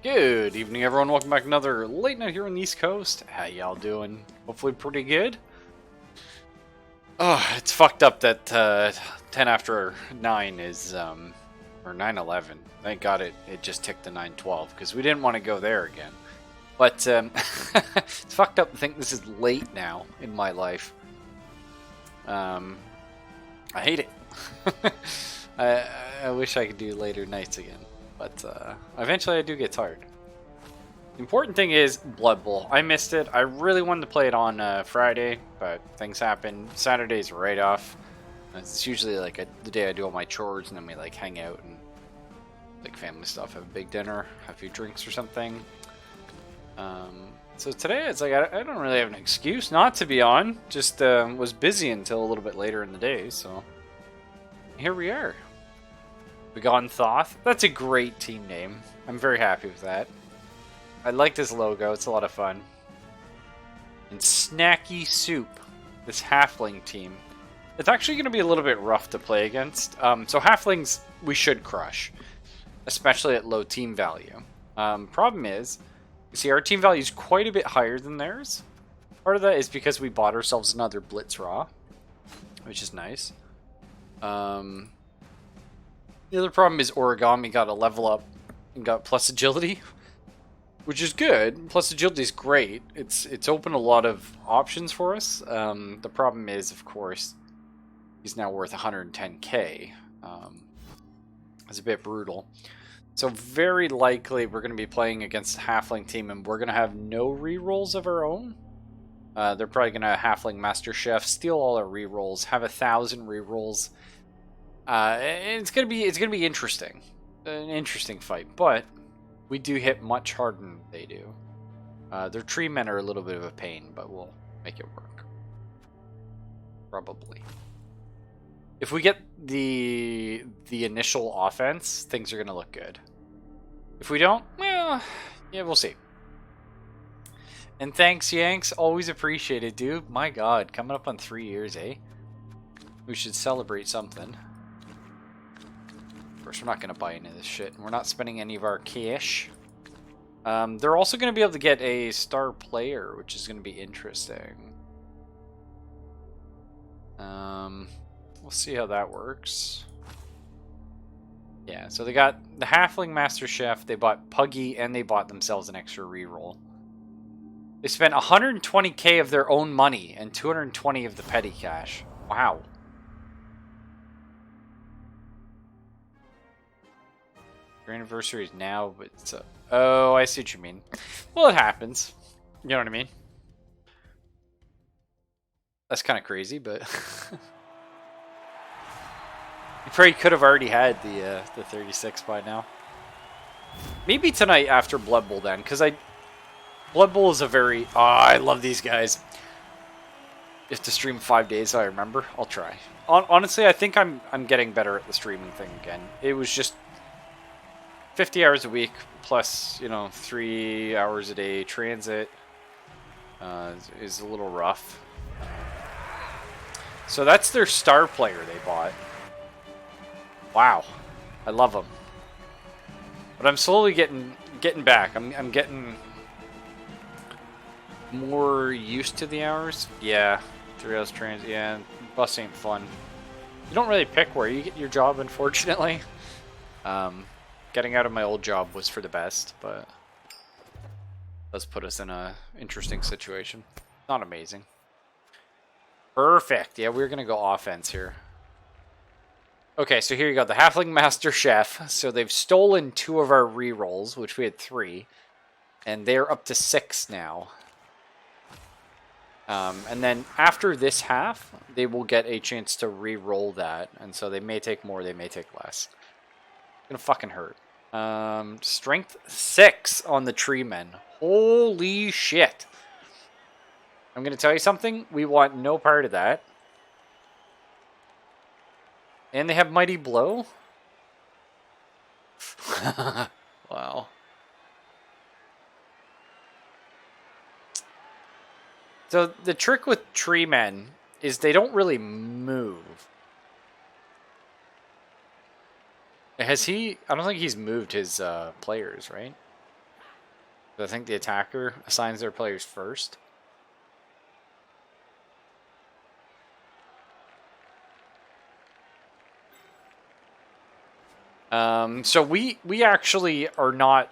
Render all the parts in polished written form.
Good evening, everyone. Welcome back to another late night here on the East Coast. How y'all doing? Hopefully pretty good. Oh, it's fucked up that 10 after 9 is, or 9:11. Thank God it just ticked to 9:12, because we didn't want to go there again. But, it's fucked up to think this is late now in my life. I hate it. I wish I could do later nights again. But eventually I do get tired. The important thing is Blood Bowl. I missed it. I really wanted to play it on Friday, but things happen. Saturday's right off. It's usually like the day I do all my chores, and then we like hang out and like family stuff, have a big dinner, have a few drinks or something. So today it's like I don't really have an excuse not to be on. Just was busy until a little bit later in the day, so here we are. Begone Thoth. That's a great team name. I'm very happy with that. I like this logo. It's a lot of fun. And Snacky Soup. This halfling team. It's actually going to be a little bit rough to play against. So halflings we should crush. Especially at low team value. Problem is, you see our team value is quite a bit higher than theirs. Part of that is because we bought ourselves another Blitz Raw. Which is nice. The other problem is Origami got a level up and got plus agility, which is good. Plus agility is great. It's opened a lot of options for us. The problem is, of course, he's now worth 110k. It's a bit brutal. So very likely we're going to be playing against a halfling team, and we're going to have no rerolls of our own. They're probably going to halfling Master Chef, steal all our rerolls, have 1,000 rerolls. It's gonna be interesting, an interesting fight. But we do hit much harder than they do. Their tree men are a little bit of a pain, but we'll make it work. Probably. If we get the initial offense, things are gonna look good. If we don't, well, yeah, we'll see. And thanks, Yanks. Always appreciated, dude. My God, coming up on 3 years, eh? We should celebrate something. Of course, we're not going to buy into this shit, and we're not spending any of our cash. They're also going to be able to get a star player, which is going to be interesting. We'll see how that works. Yeah, so they got the Halfling Master Chef, they bought Puggy, and they bought themselves an extra reroll. They spent 120k of their own money and 220 of the petty cash. Wow. Your anniversary is now, but it's a... Oh, I see what you mean. Well, it happens. You know what I mean? That's kind of crazy, but... You probably could have already had the 36 by now. Maybe tonight after Blood Bowl then, because Blood Bowl is a very... Oh, I love these guys. If to stream 5 days, I remember. I'll try. Honestly, I think I'm getting better at the streaming thing again. It was just... 50 hours a week, plus, 3 hours a day transit is a little rough. So that's their star player they bought. Wow. I love them. But I'm slowly getting back. I'm getting more used to the hours. Yeah, 3 hours transit. Yeah, bus ain't fun. You don't really pick where you get your job, unfortunately. Getting out of my old job was for the best, but it does put us in a interesting situation. Not amazing. Perfect. Yeah, we're going to go offense here. Okay, so here you go. The Halfling Master Chef. So they've stolen 2 of our rerolls, which we had 3. And they're up to 6 now. And then after this half, they will get a chance to re-roll that. And so they may take more, they may take less. It's gonna fucking hurt. Strength 6 on the tree men. Holy shit. I'm gonna tell you something. We want no part of that. And they have Mighty Blow. Wow. So the trick with tree men is they don't really move. Has he... I don't think he's moved his players, right? I think the attacker assigns their players first. So we actually are not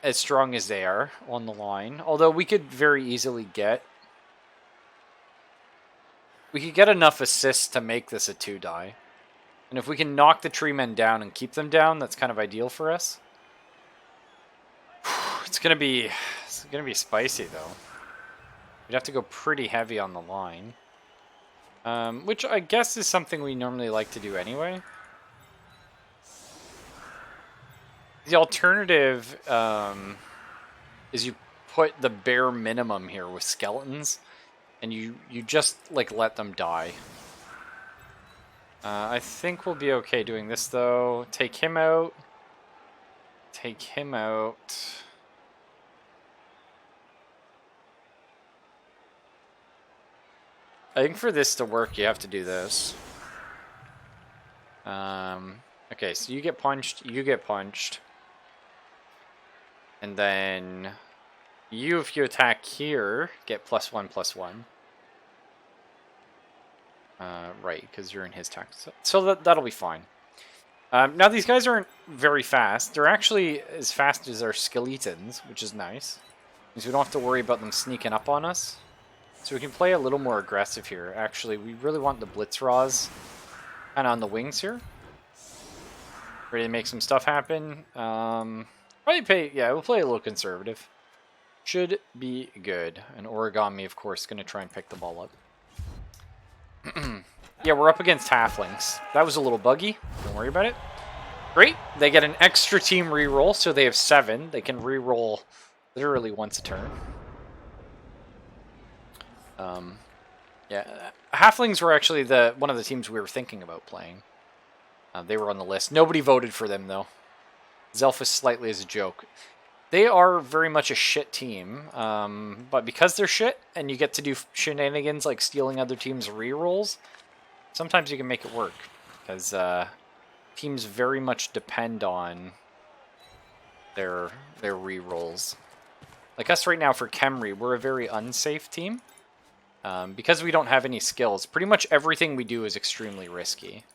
as strong as they are on the line, although we could very easily get enough assists to make this a 2-die. And if we can knock the tree men down and keep them down, that's kind of ideal for us. It's gonna be spicy though. We'd have to go pretty heavy on the line, which I guess is something we normally like to do anyway. The alternative is you put the bare minimum here with skeletons, and you just like let them die. I think we'll be okay doing this though. Take him out. Take him out. I think for this to work, you have to do this. Okay, so you get punched, you get punched. And then you, if you attack here, get +1/+1. Right, because you're in his attack. So that'll be fine. Now, these guys aren't very fast. They're actually as fast as our skeletons, which is nice. Because we don't have to worry about them sneaking up on us. So we can play a little more aggressive here. Actually, we really want the Blitzraws kind of on the wings here. Ready to make some stuff happen. We'll play a little conservative. Should be good. And Origami, of course, going to try and pick the ball up. Yeah, we're up against halflings. That was a little buggy. Don't worry about it. Great. They get an extra team reroll, so they have 7. They can reroll literally once a turn. Yeah, halflings were actually one of the teams we were thinking about playing. They were on the list. Nobody voted for them, though. Zelphus slightly as a joke. They are very much a shit team, but because they're shit, and you get to do shenanigans like stealing other teams' rerolls, sometimes you can make it work. Because teams very much depend on their rerolls. Like us right now for Khemri, we're a very unsafe team. Because we don't have any skills, pretty much everything we do is extremely risky.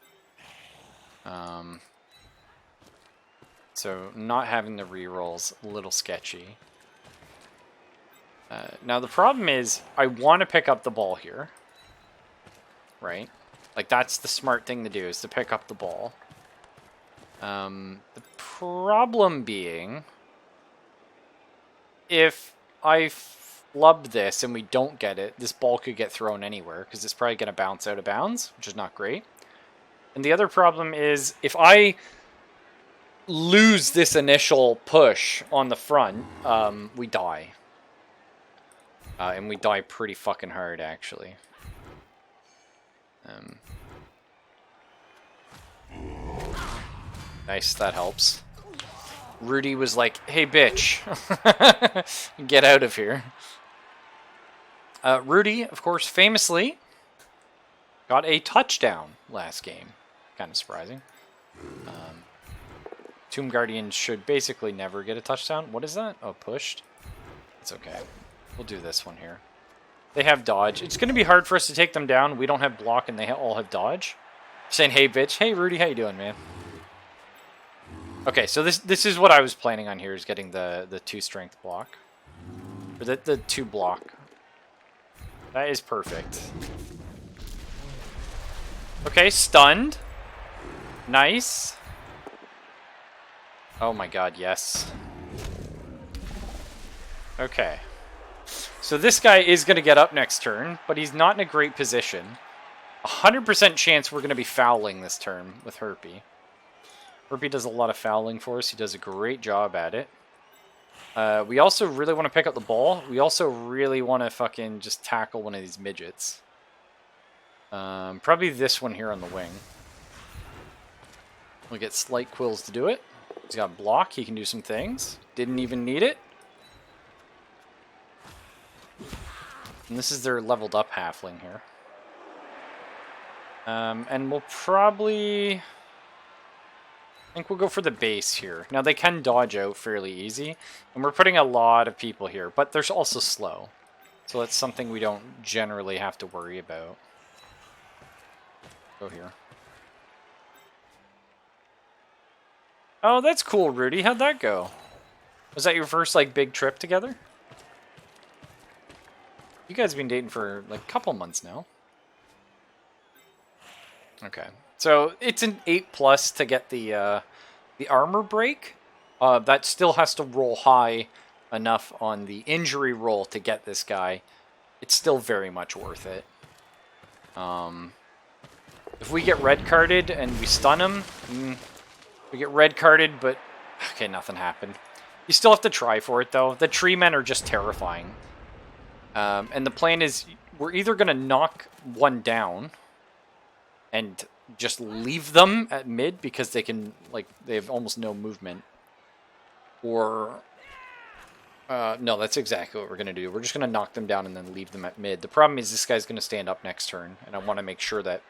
So not having the rerolls, a little sketchy. Now the problem is, I want to pick up the ball here. Right? Like that's the smart thing to do, is to pick up the ball. The problem being, if I flub this and we don't get it, this ball could get thrown anywhere, because it's probably going to bounce out of bounds, which is not great. And the other problem is, if I lose this initial push on the front, we die. And we die pretty fucking hard, actually. Nice, that helps. Rudy was like, hey, bitch. Get out of here. Rudy, of course, famously got a touchdown last game. Kind of surprising. Tomb Guardians should basically never get a touchdown. What is that? Oh, pushed. It's okay. We'll do this one here. They have dodge. It's going to be hard for us to take them down. We don't have block, and they all have dodge. Saying, hey, bitch. Hey, Rudy, how you doing, man? Okay, so this is what I was planning on here, is getting the 2 strength block. Or the 2 block. That is perfect. Okay, stunned. Nice. Oh my god, yes. Okay. So this guy is going to get up next turn, but he's not in a great position. 100% chance we're going to be fouling this turn with Herpy. Herpy does a lot of fouling for us. He does a great job at it. We also really want to pick up the ball. We also really want to fucking just tackle one of these midgets. Probably this one here on the wing. We'll get Slight Quills to do it. He's got block. He can do some things. Didn't even need it. And this is their leveled up halfling here. And we'll probably... I think we'll go for the base here. Now, they can dodge out fairly easy, and we're putting a lot of people here, but they're also slow. So that's something we don't generally have to worry about. Go here. Oh, that's cool, Rudy. How'd that go? Was that your first, like, big trip together? You guys have been dating for, like, a couple months now. Okay. So, it's an 8+ to get the armor break. That still has to roll high enough on the injury roll to get this guy. It's still very much worth it. If we get red carded and we stun him, we get red carded, but okay, nothing happened. You still have to try for it, though. The tree men are just terrifying. And the plan is we're either going to knock one down and just leave them at mid because they can, like, they have almost no movement. Or, no, that's exactly what we're going to do. We're just going to knock them down and then leave them at mid. The problem is this guy's going to stand up next turn, and I want to make sure that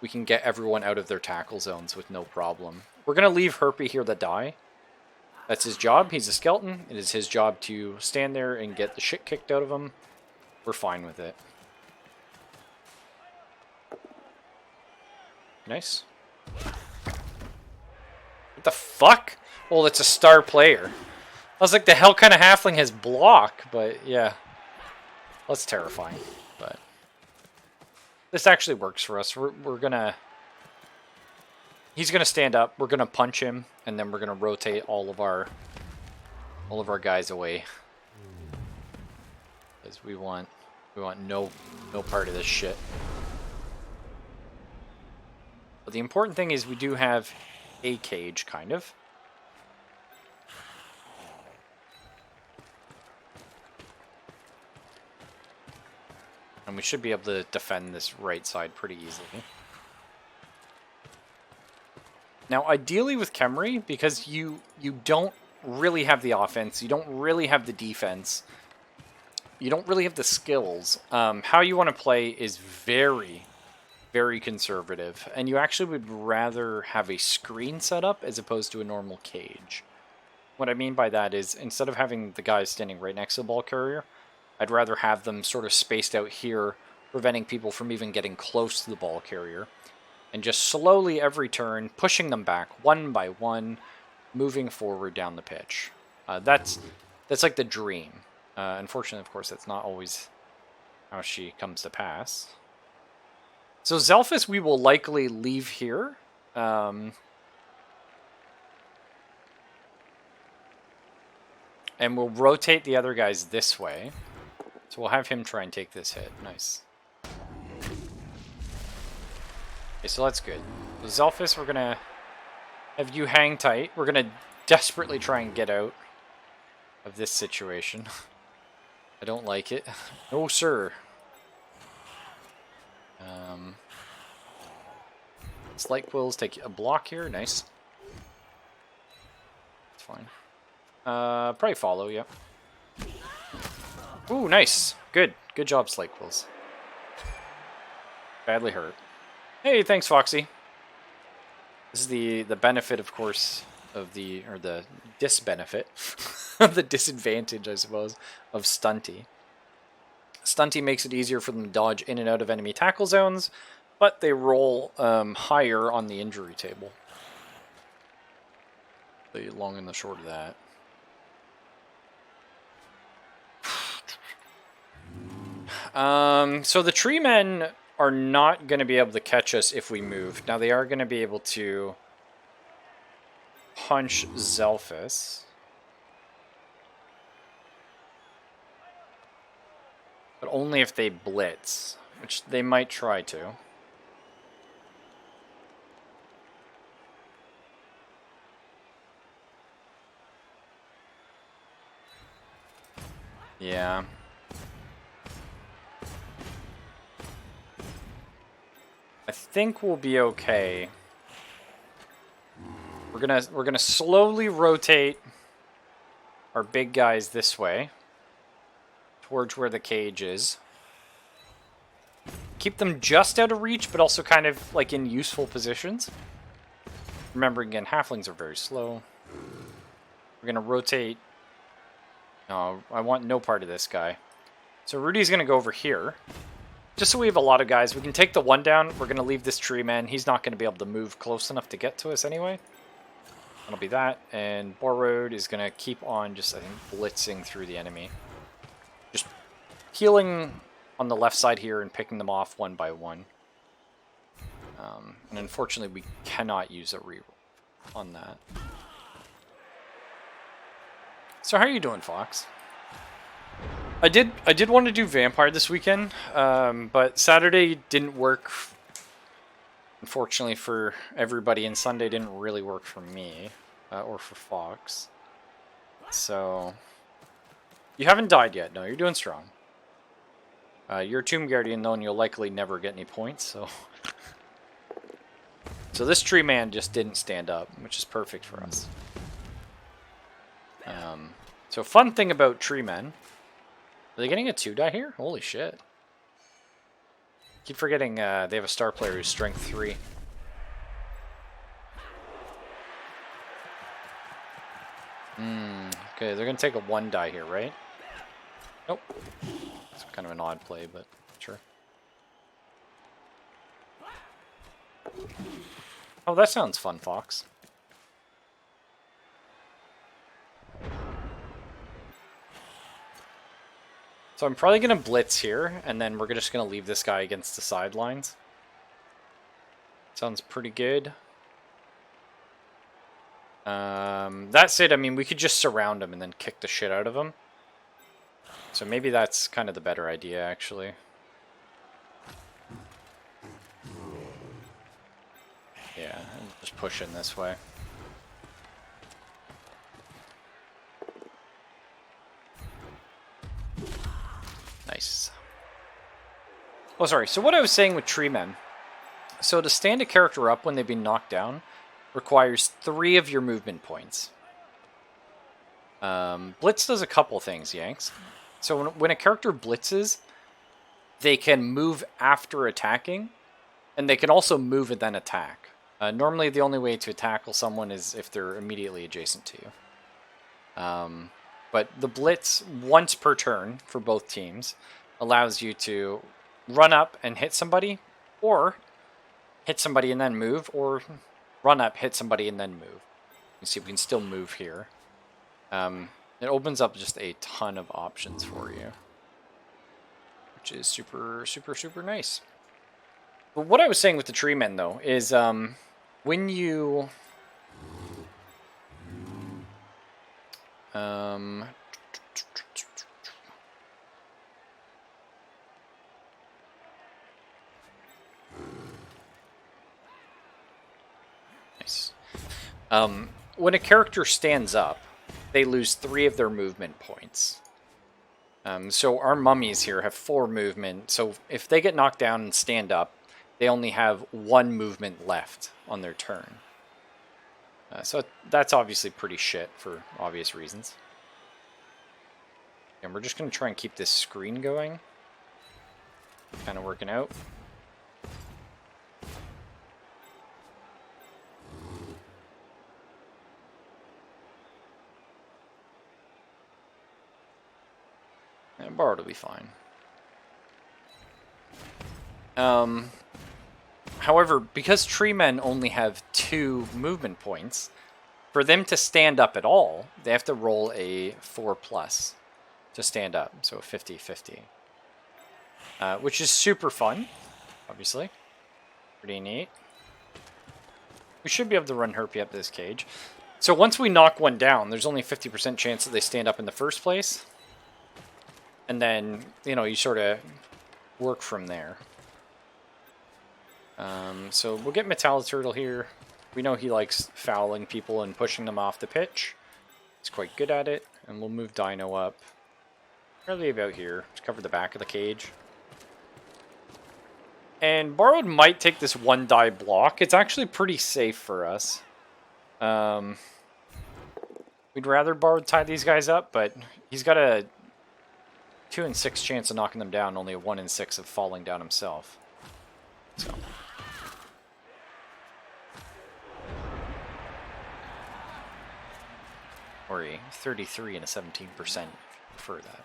we can get everyone out of their tackle zones with no problem. We're going to leave Herpy here to die. That's his job. He's a skeleton. It is his job to stand there and get the shit kicked out of him. We're fine with it. Nice. What the fuck? Well, it's a star player. I was like, the hell kind of halfling has block? But yeah. That's terrifying. But this actually works for us. We're gonna... He's gonna stand up. We're gonna punch him, and then we're gonna rotate all of our guys away. Because we want no part of this shit. But the important thing is we do have a cage, kind of. And we should be able to defend this right side pretty easily. Now, ideally with Khemri, because you don't really have the offense, you don't really have the defense, you don't really have the skills, how you want to play is very, very conservative. And you actually would rather have a screen set up as opposed to a normal cage. What I mean by that is, instead of having the guys standing right next to the ball carrier, I'd rather have them sort of spaced out here, preventing people from even getting close to the ball carrier. And just slowly every turn, pushing them back one by one, moving forward down the pitch. That's like the dream. Unfortunately, of course, that's not always how she comes to pass. So Zelphus we will likely leave here. And we'll rotate the other guys this way. So we'll have him try and take this hit. Nice. Okay, so that's good. So Zelphus, we're going to have you hang tight. We're going to desperately try and get out of this situation. I don't like it. No, sir. Slight Quills take a block here. Nice. It's fine. Probably follow, yeah. Ooh, nice. Good. Good job, Slight Quills. Badly hurt. Hey, thanks, Foxy. This is the benefit, of course, of the disbenefit, the disadvantage, I suppose, of Stunty. Stunty makes it easier for them to dodge in and out of enemy tackle zones, but they roll higher on the injury table. The long and the short of that. So the tree men are not going to be able to catch us if we move. Now they are going to be able to punch Zelphus. But only if they blitz, which they might try to. Yeah. I think we'll be okay. We're gonna slowly rotate our big guys this way, towards where the cage is. Keep them just out of reach, but also kind of like in useful positions. Remembering again, halflings are very slow. We're going to rotate. No, I want no part of this guy. So Rudy's going to go over here. Just so we have a lot of guys. We can take the one down. We're going to leave this tree man. He's not going to be able to move close enough to get to us anyway. That'll be that. And Borrowed is going to keep on just, I think, blitzing through the enemy. Just healing on the left side here and picking them off one by one. And unfortunately, we cannot use a reroll on that. So how are you doing, Fox? I did want to do Vampire this weekend, but Saturday didn't work, unfortunately, for everybody, and Sunday didn't really work for me, or for Fox. So, you haven't died yet. No, you're doing strong. You're a Tomb Guardian, though, and you'll likely never get any points, so... So this tree man just didn't stand up, which is perfect for us. So fun thing about tree men. Are they getting a 2-die here? Holy shit. Keep forgetting they have a star player who's strength 3. Okay, they're going to take a 1-die here, right? Nope. It's kind of an odd play, but sure. Oh, that sounds fun, Fox. So I'm probably going to blitz here, and then we're just going to leave this guy against the sidelines. Sounds pretty good. That's it. I mean, we could just surround him and then kick the shit out of him. So maybe that's kind of the better idea, actually. Yeah, just push in this way. Nice. Oh, sorry. So what I was saying with tree men. So to stand a character up when they've been knocked down requires 3 of your movement points. Blitz does a couple things, Yanks. So when a character blitzes, they can move after attacking, and they can also move and then attack. Normally, the only way to tackle someone is if they're immediately adjacent to you. But the blitz, once per turn for both teams, allows you to run up and hit somebody, or hit somebody and then move, or run up, hit somebody, and then move. You see, we can still move here. It opens up just a ton of options for you, which is super, super, super nice. But what I was saying with the tree men, though, is when you... Nice. When a character stands up, they lose 3 of their movement points. So our mummies here have 4 movement. So if they get knocked down and stand up, they only have 1 movement left on their turn. So that's obviously pretty shit for obvious reasons. And we're just going to try and keep this screen going. Kind of working out. And Bard will be fine. However, because tree men only have 2 movement points, for them to stand up at all, they have to roll a 4+ to stand up, so 50-50. Which is super fun, obviously. Pretty neat. We should be able to run Herpy up this cage. So once we knock one down, there's only a 50% chance that they stand up in the first place. And then, you know, you sort of work from there. So we'll get Metalliturtle here. We know he likes fouling people and pushing them off the pitch. He's quite good at it. And we'll move Dino up. Probably about here. Just cover the back of the cage. And Borrowed might take this 1-die block. It's actually pretty safe for us. We'd rather Borrowed tie these guys up, but he's got a 2 in 6 chance of knocking them down, only a 1 in 6 of falling down himself. So. Or a 33 and a 17%. For that.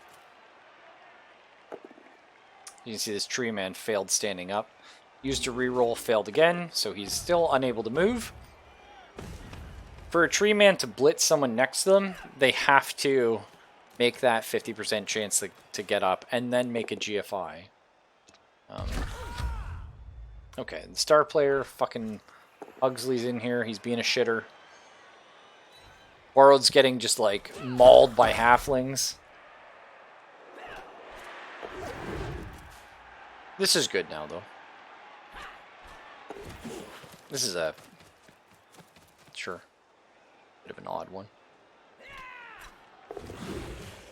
You can see this tree man failed standing up. Used a reroll, failed again, so he's still unable to move. For a tree man to blitz someone next to them, they have to make that 50% chance to get up and then make a GFI. Okay, the star player, fucking Hugsley's in here. He's being a shitter. Borrowed's getting just like mauled by halflings. This is good now, though. This is a... Sure. Bit of an odd one.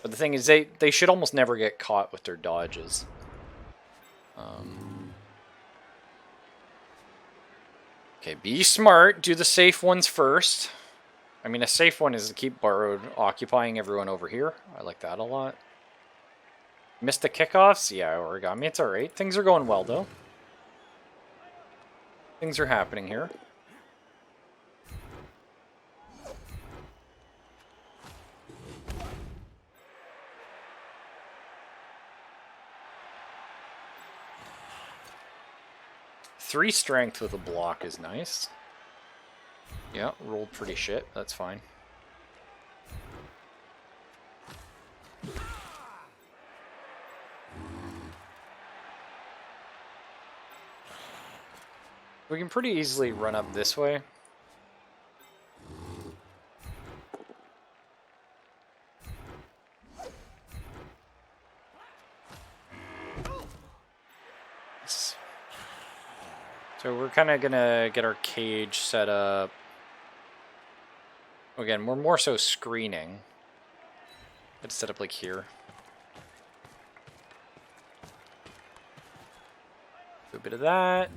But the thing is, they should almost never get caught with their dodges. Okay, be smart. Do the safe ones first. I mean, a safe one is to keep Borrowed occupying everyone over here. I like that a lot. Missed the kickoffs? Yeah, Origami, it's alright. Things are going well, though. Things are happening here. Three strength with a block is nice. Yeah, rolled pretty shit. That's fine. We can pretty easily run up this way. So we're kind of gonna get our cage set up. Again, we're more so screening. Let's set up like here. Do a bit of that.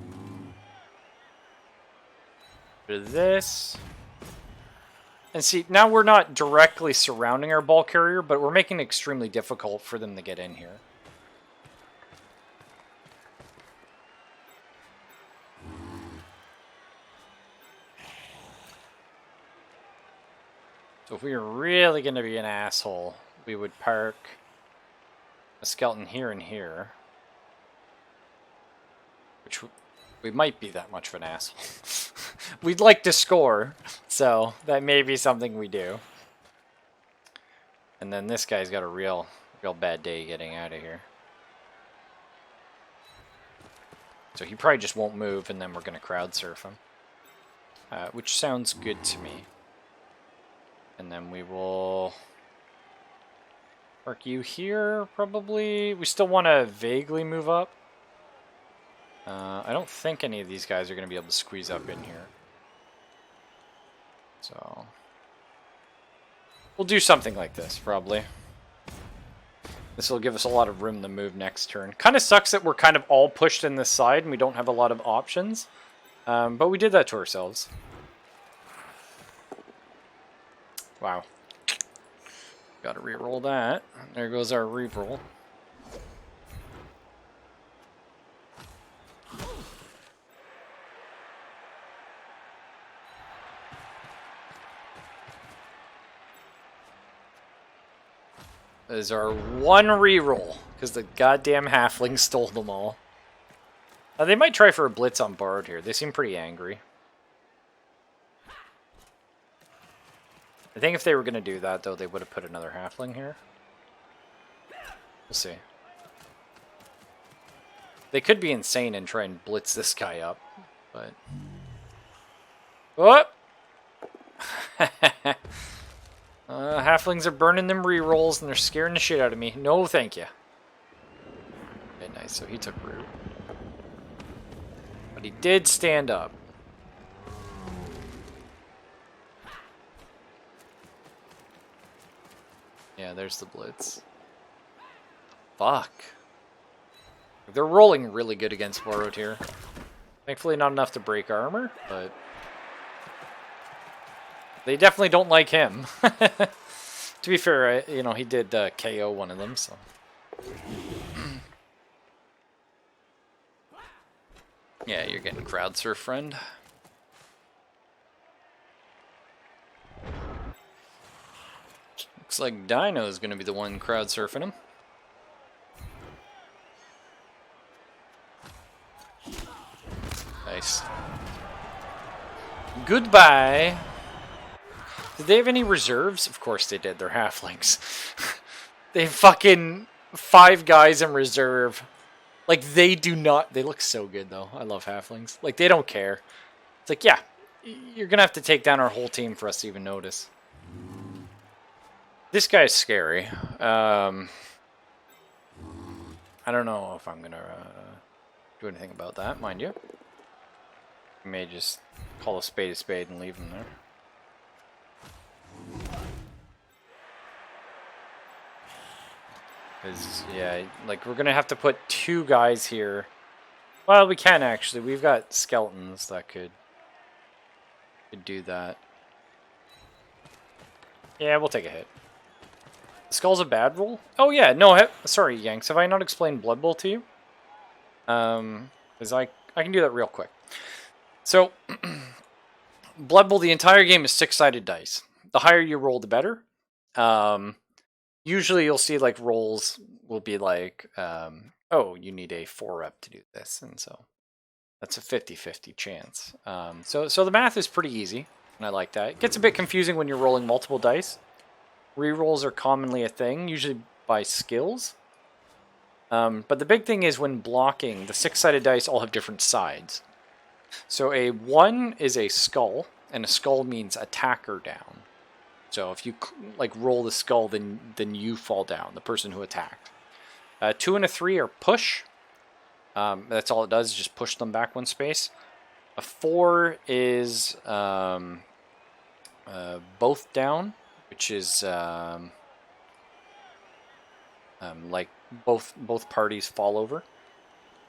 Bit of this. And see, now we're not directly surrounding our ball carrier, but we're making it extremely difficult for them to get in here. So if we were really going to be an asshole, we would park a skeleton here and here. Which we might be that much of an asshole. We'd like to score, so that may be something we do. And then this guy's got a real bad day getting out of here. So he probably just won't move, and then we're going to crowd surf him. Which sounds good to me. And then we will park you here, probably. We still want to vaguely move up. I don't think any of these guys are going to be able to squeeze up in here. So we'll do something like this, probably. This will give us a lot of room to move next turn. Kind of sucks that we're kind of all pushed in this side and we don't have a lot of options. But we did that to ourselves. Wow. Gotta re-roll that. There goes our re-roll. That is our one re-roll, because the goddamn halfling stole them all. They might try for a blitz on Borrowed here. They seem pretty angry. I think if they were going to do that, though, they would have put another halfling here. We'll see. They could be insane and try and blitz this guy up, but... What? Halflings are burning them re-rolls and they're scaring the shit out of me. No, thank you. Okay, nice. So he took root. But he did stand up. Yeah, there's the blitz. Fuck. They're rolling really good against Borrowed here. Thankfully not enough to break armor, but... They definitely don't like him. To be fair, you know, he did KO one of them, so... Yeah, you're getting crowd surf, friend. Looks like Dino's gonna be the one crowd surfing him. Nice. Goodbye. Did they have any reserves? Of course they did. They're halflings. They have fucking 5 guys in reserve. Like, they do not... They look so good, though. I love halflings. Like, they don't care. It's like, yeah, you're gonna have to take down our whole team for us to even notice. This guy's scary. I don't know if I'm gonna do anything about that, mind you. I may just call a spade and leave him there. Because, yeah, like, we're gonna have to put 2 guys here. Well, we can actually. We've got skeletons that could do that. Yeah, we'll take a hit. Skull's a bad roll? Oh, yeah, no, sorry, Yanks. Have I not explained Blood Bowl to you? Because I can do that real quick. So, Blood Bowl, the entire game is 6-sided dice. The higher you roll, the better. Usually you'll see, like, rolls will be like, oh, you need a 4-rep to do this, and so that's a 50-50 chance. So the math is pretty easy, and I like that. It gets a bit confusing when you're rolling multiple dice. Rerolls are commonly a thing, usually by skills. But the big thing is when blocking, the 6-sided dice all have different sides. So a 1 is a skull, and a skull means attacker down. So if you like roll the skull, then you fall down, the person who attacked. 2 and a 3 are push. That's all it does, is just push them back 1 space. A 4 is both down, which is like both parties fall over.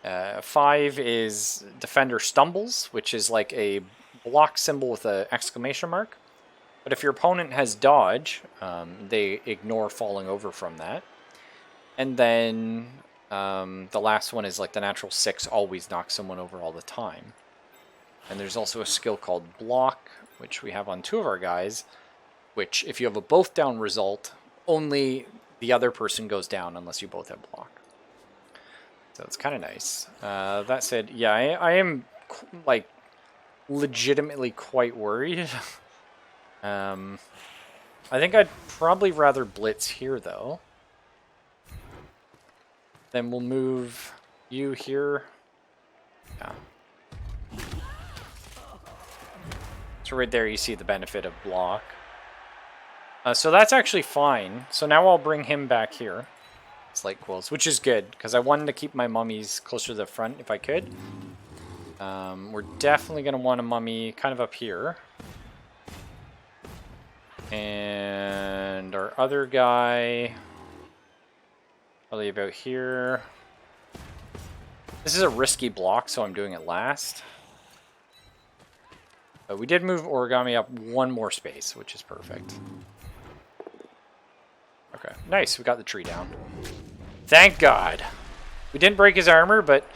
5 is defender stumbles, which is like a block symbol with an exclamation mark. But if your opponent has dodge, they ignore falling over from that. And then the last one is like the natural 6, always knocks someone over all the time. And there's also a skill called block, which we have on 2 of our guys, which if you have a both down result, only the other person goes down unless you both have block. So it's kind of nice. That said, yeah, I am like legitimately quite worried. I think I'd probably rather blitz here, though. Then we'll move you here. Yeah. So right there you see the benefit of block. So that's actually fine. So now I'll bring him back here. Slate quills, which is good, because I wanted to keep my mummies closer to the front if I could. We're definitely going to want a mummy kind of up here. And our other guy, probably about here. This is a risky block, so I'm doing it last. But we did move Origami up 1 more space, which is perfect. Okay, nice. We got the tree down. Thank God. We didn't break his armor, but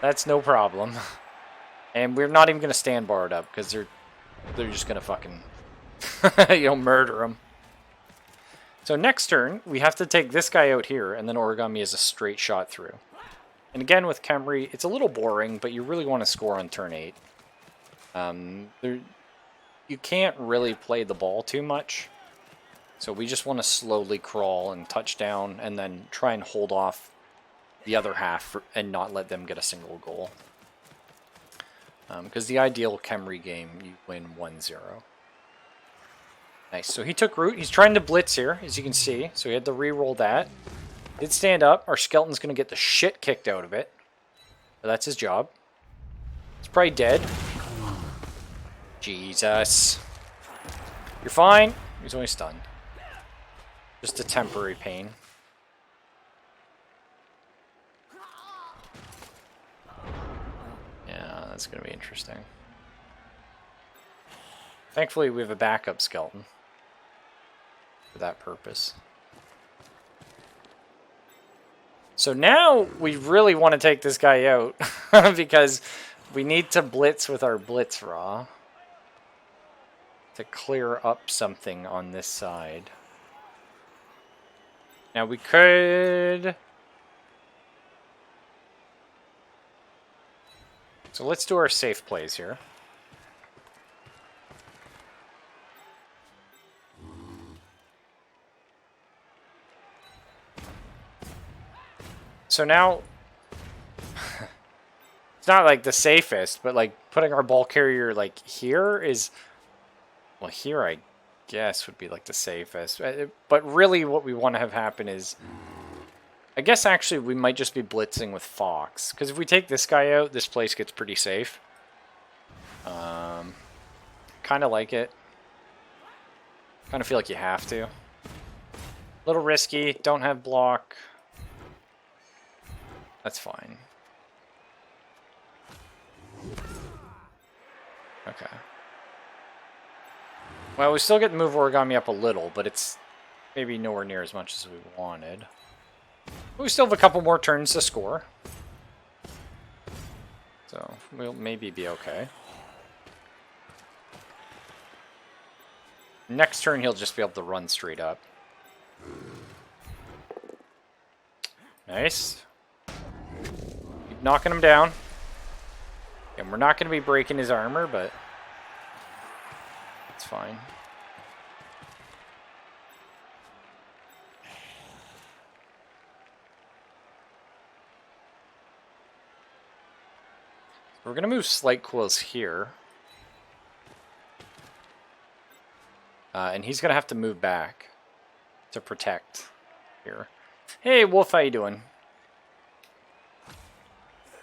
that's no problem. And we're not even going to stand barred up, because they're just going to fucking... murder him. So next turn, we have to take this guy out here, and then Origami is a straight shot through. And again, with Khemri, it's a little boring, but you really want to score on turn 8. You can't really play the ball too much. So we just want to slowly crawl and touch down, and then try and hold off the other half and not let them get a single goal. Because the ideal Khemri game, you win 1-0. Nice. So he took root. He's trying to blitz here, as you can see. So he had to re-roll that. Did stand up. Our skeleton's going to get the shit kicked out of it. But that's his job. He's probably dead. Jesus. You're fine. He's only stunned. Just a temporary pain. Yeah, that's going to be interesting. Thankfully, we have a backup skeleton for that purpose. So now we really want to take this guy out because we need to blitz with our blitz raw to clear up something on this side. Now we could... So let's do our safe plays here. So now... It's not like the safest, but like putting our ball carrier like here is... Well, here I guess would be like the safest. But really what we want to have happen is... I guess actually we might just be blitzing with Fox. Because if we take this guy out, this place gets pretty safe. Kind of like it. Kind of feel like you have to. A little risky. Don't have block. That's fine. Okay. Well, we still get the move origami up a little, but it's maybe nowhere near as much as we wanted. We still have a couple more turns to score. So, we'll maybe be okay. Next turn, he'll just be able to run straight up. Nice. Keep knocking him down. And we're not going to be breaking his armor, but it's fine. We're going to move Slight Coils here. And he's going to have to move back to protect here. Hey, Wolf, how you doing? A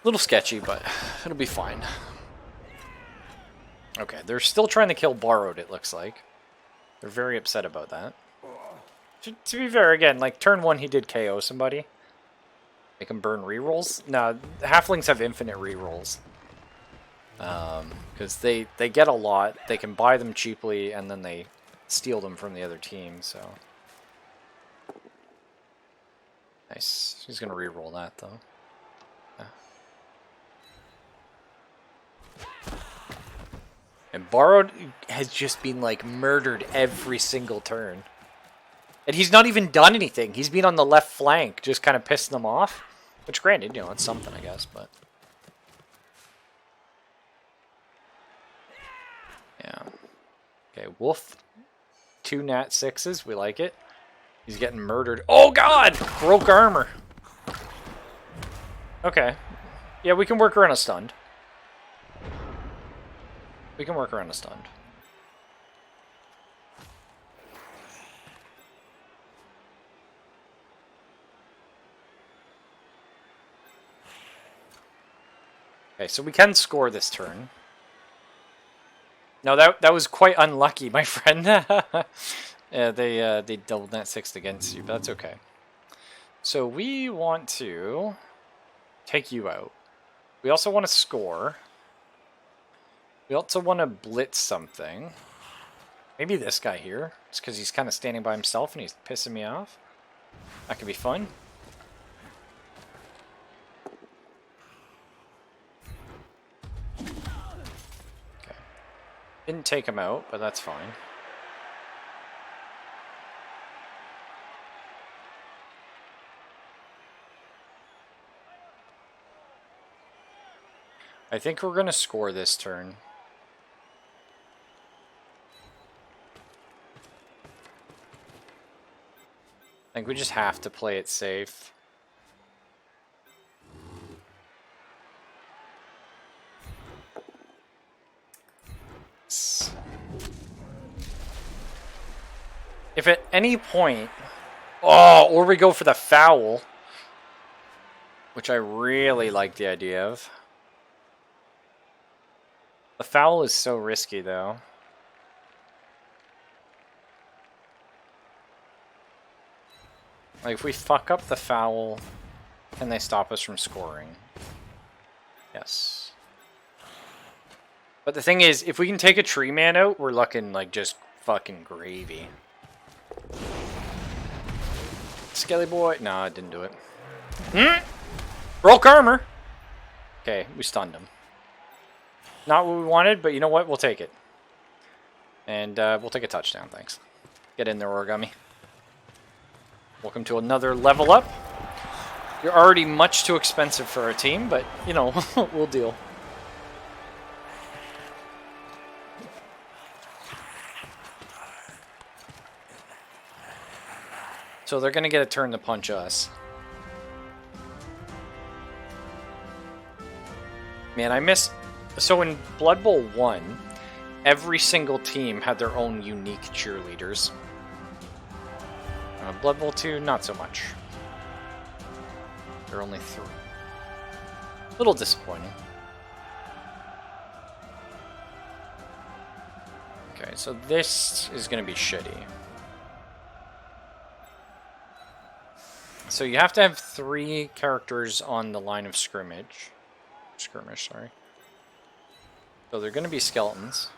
little sketchy, but it'll be fine. Okay, they're still trying to kill Borrowed, it looks like. They're very upset about that. To be fair, again, like, turn 1 he did KO somebody. Make him burn rerolls. No, Halflings have infinite rerolls. Because they get a lot, they can buy them cheaply, and then they steal them from the other team, so... Nice. He's gonna reroll that, though. Yeah. And Borrowed has just been, like, murdered every single turn. And he's not even done anything. He's been on the left flank, just kind of pissing them off. Which, granted, you know, it's something, I guess, but... Yeah. Okay, Wolf. 2 nat 6s. We like it. He's getting murdered. Oh, God! Broke armor. Okay. Yeah, we can work around a stunned. We can work around a stunned. Okay, so we can score this turn. No, that was quite unlucky, my friend. Yeah, they doubled that 6 against you, but that's okay. So we want to take you out. We also want to score. We also want to blitz something. Maybe this guy here, just because he's kind of standing by himself and he's pissing me off. That could be fun. Didn't take him out, but that's fine. I think we're going to score this turn. I think we just have to play it safe. If at any point... Oh, or we go for the foul. Which I really like the idea of. The foul is so risky, though. Like, if we fuck up the foul, can they stop us from scoring? Yes. But the thing is, if we can take a tree man out, we're looking like just fucking gravy. Skelly boy. No, I didn't do it. Broke armor. Okay, we stunned him. Not what we wanted, but you know what? We'll take it. And we'll take a touchdown, thanks. Get in there, Origami. Welcome to another level up. You're already much too expensive for our team, but, you know, we'll deal. So they're going to get a turn to punch us. Man, I miss... So in Blood Bowl 1, every single team had their own unique cheerleaders. Blood Bowl 2, not so much. There are only 3. A little disappointing. Okay, so this is going to be shitty. So you have to have 3 characters on the line of scrimmage. Sorry. So they're going to be skeletons.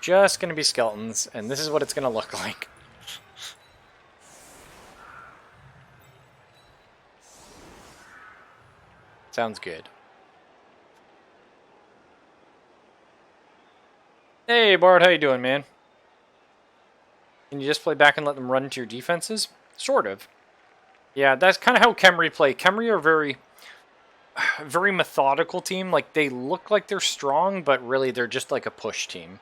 Just going to be skeletons, and this is what it's going to look like. Sounds good. Hey, Bart, how you doing, man? Can you just play back and let them run into your defenses? Sort of. Yeah, that's kind of how Khemri play. Khemri are very methodical team. Like, they look like they're strong, but really they're just like a push team.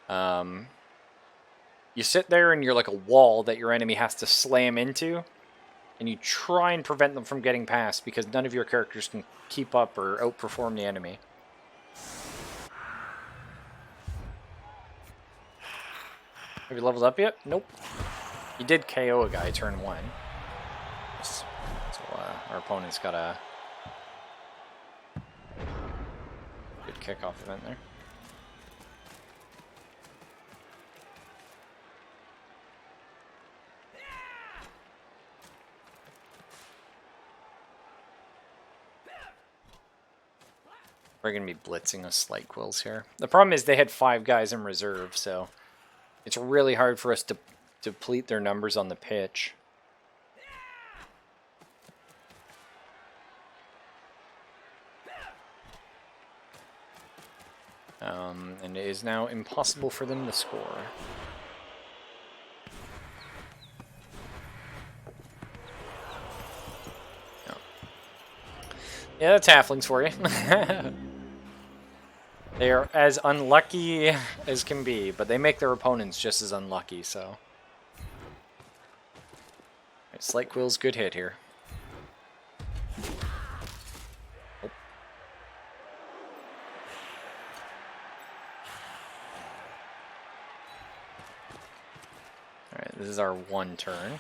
You sit there and you're like a wall that your enemy has to slam into, and you try and prevent them from getting past because none of your characters can keep up or outperform the enemy. Have you leveled up yet? Nope. You did KO a guy turn 1. So our opponent's got a good kickoff event there. We're going to be blitzing a slight quills here. The problem is they had 5 guys in reserve, so it's really hard for us to deplete their numbers on the pitch. And it is now impossible for them to score. No. Yeah, that's halflings for you. They are as unlucky as can be, but they make their opponents just as unlucky, so. Right, Slight Quill's good hit here. Oh. Alright, this is our 1 turn.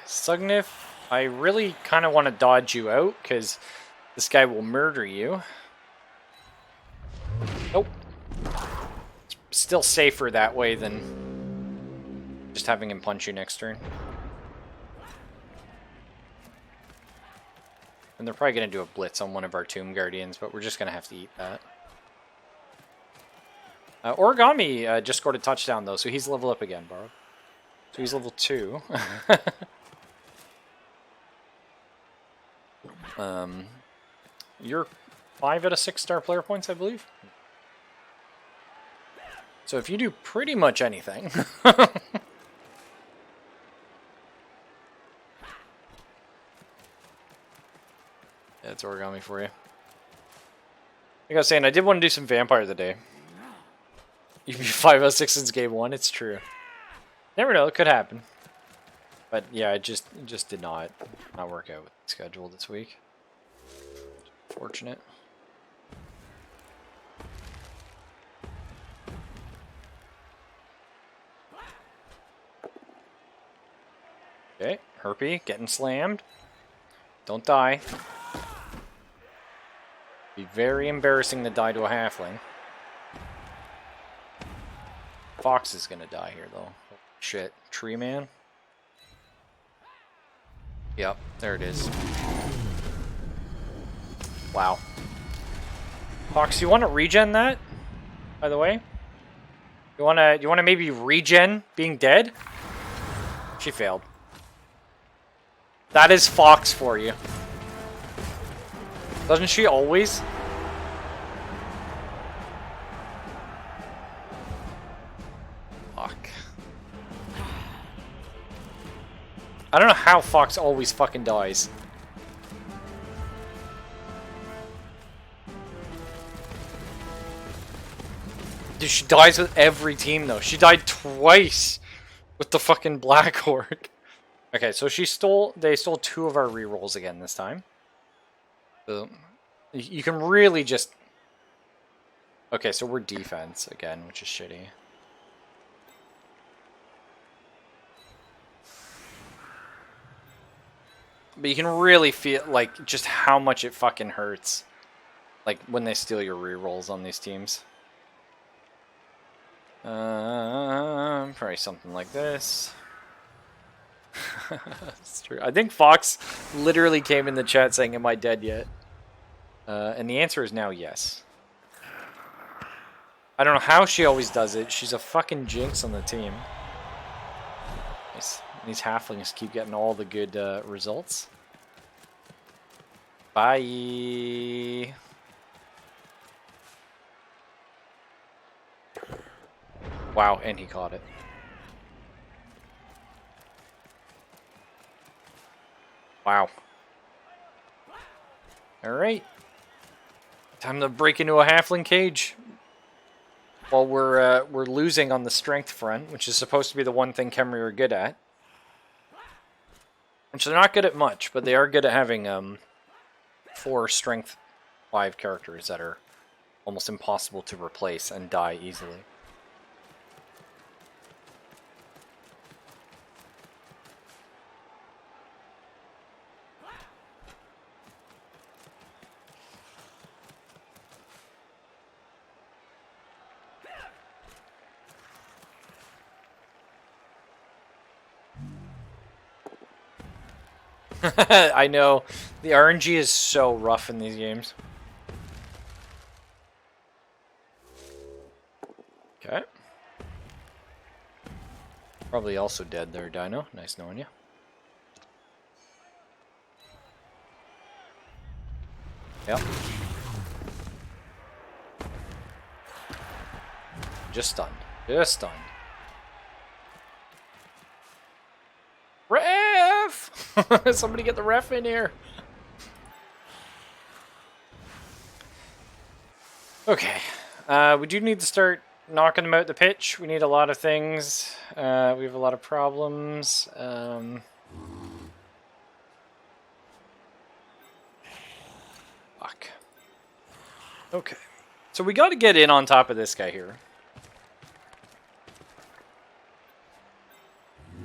Sugnif, I really kind of want to dodge you out, because this guy will murder you. Nope. It's still safer that way than just having him punch you next turn. And they're probably going to do a blitz on one of our Tomb Guardians, but we're just going to have to eat that. Origami just scored a touchdown, though, so he's level up again, Barb. So he's level 2. You're 5 out of 6 star player points, I believe. So if you do pretty much anything... That's origami for you. Like I was saying, I did want to do some vampire today. You be 5 out of 6 since game 1, it's true. Never know, it could happen. But yeah, it just did not work out with the schedule this week. Fortunate. Okay, Herpy getting slammed. Don't die. Be very embarrassing to die to a halfling. Fox is gonna die here though. Shit, Tree Man. Yep, there it is. Wow. Fox, you want to regen that, by the way? You wanna maybe regen being dead? She failed. That is Fox for you. Doesn't she always? Fuck. I don't know how Fox always fucking dies. Dude, she dies with every team though. She died twice with the fucking Black Orc. Okay, so they stole 2 of our rerolls again this time. So you can really just... Okay, so we're defense again, which is shitty. But you can really feel, like, just how much it fucking hurts. Like, when they steal your rerolls on these teams. Probably something like this. That's true. I think Fox literally came in the chat saying, "Am I dead yet?" And the answer is now yes. I don't know how she always does it. She's a fucking jinx on the team. Nice. These halflings keep getting all the good results. Bye. Wow, and he caught it. Wow. Alright. Time to break into a halfling cage. While we're losing on the strength front, which is supposed to be the one thing Khemri are good at. Which they're not good at much, but they are good at having 4 strength 5 characters that are almost impossible to replace and die easily. I know. The RNG is so rough in these games. Okay. Probably also dead there, Dino. Nice knowing you. Yep. Just stunned. Just stunned. Ref! Somebody get the ref in here. Okay. We do need to start knocking them out the pitch. We need a lot of things. We have a lot of problems. Fuck. Okay. So we got to get in on top of this guy here.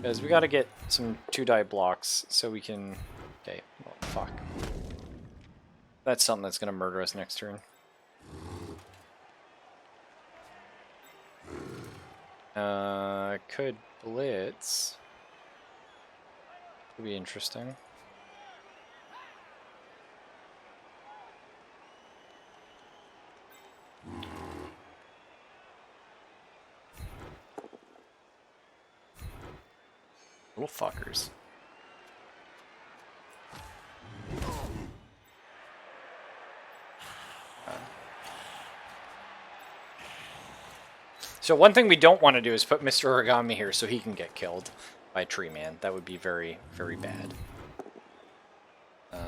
Because we gotta get some 2-die blocks so we can... Okay, well, fuck. That's something that's gonna murder us next turn. Could blitz. Could be interesting. Little fuckers. So one thing we don't want to do is put Mr. Origami here so he can get killed by Tree Man. That would be very, very bad.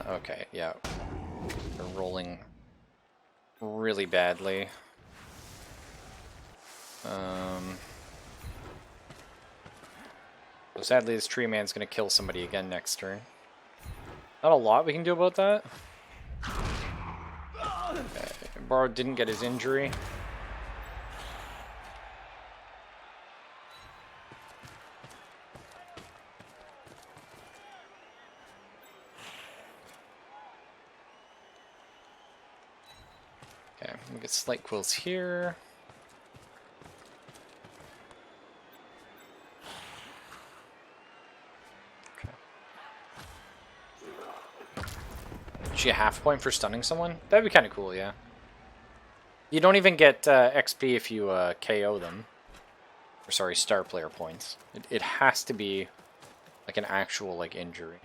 Okay, yeah. They're rolling really badly. So sadly, this Tree Man's going to kill somebody again next turn. Not a lot we can do about that. Okay. Baro didn't get his injury. Okay, we get Slight Quills here. A half point for stunning someone? That'd be kind of cool, yeah. You don't even get XP if you KO them. Or sorry, star player points. It has to be like an actual like injury.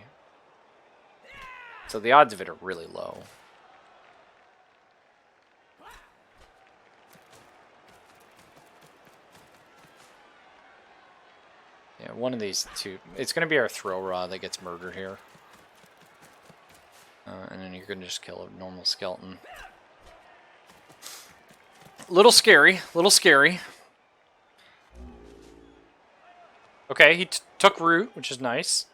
So the odds of it are really low. Yeah, one of these two. It's going to be our throw rod that gets murdered here. And then you're going to just kill a normal skeleton. Little scary, little scary. Okay, he took root, which is nice.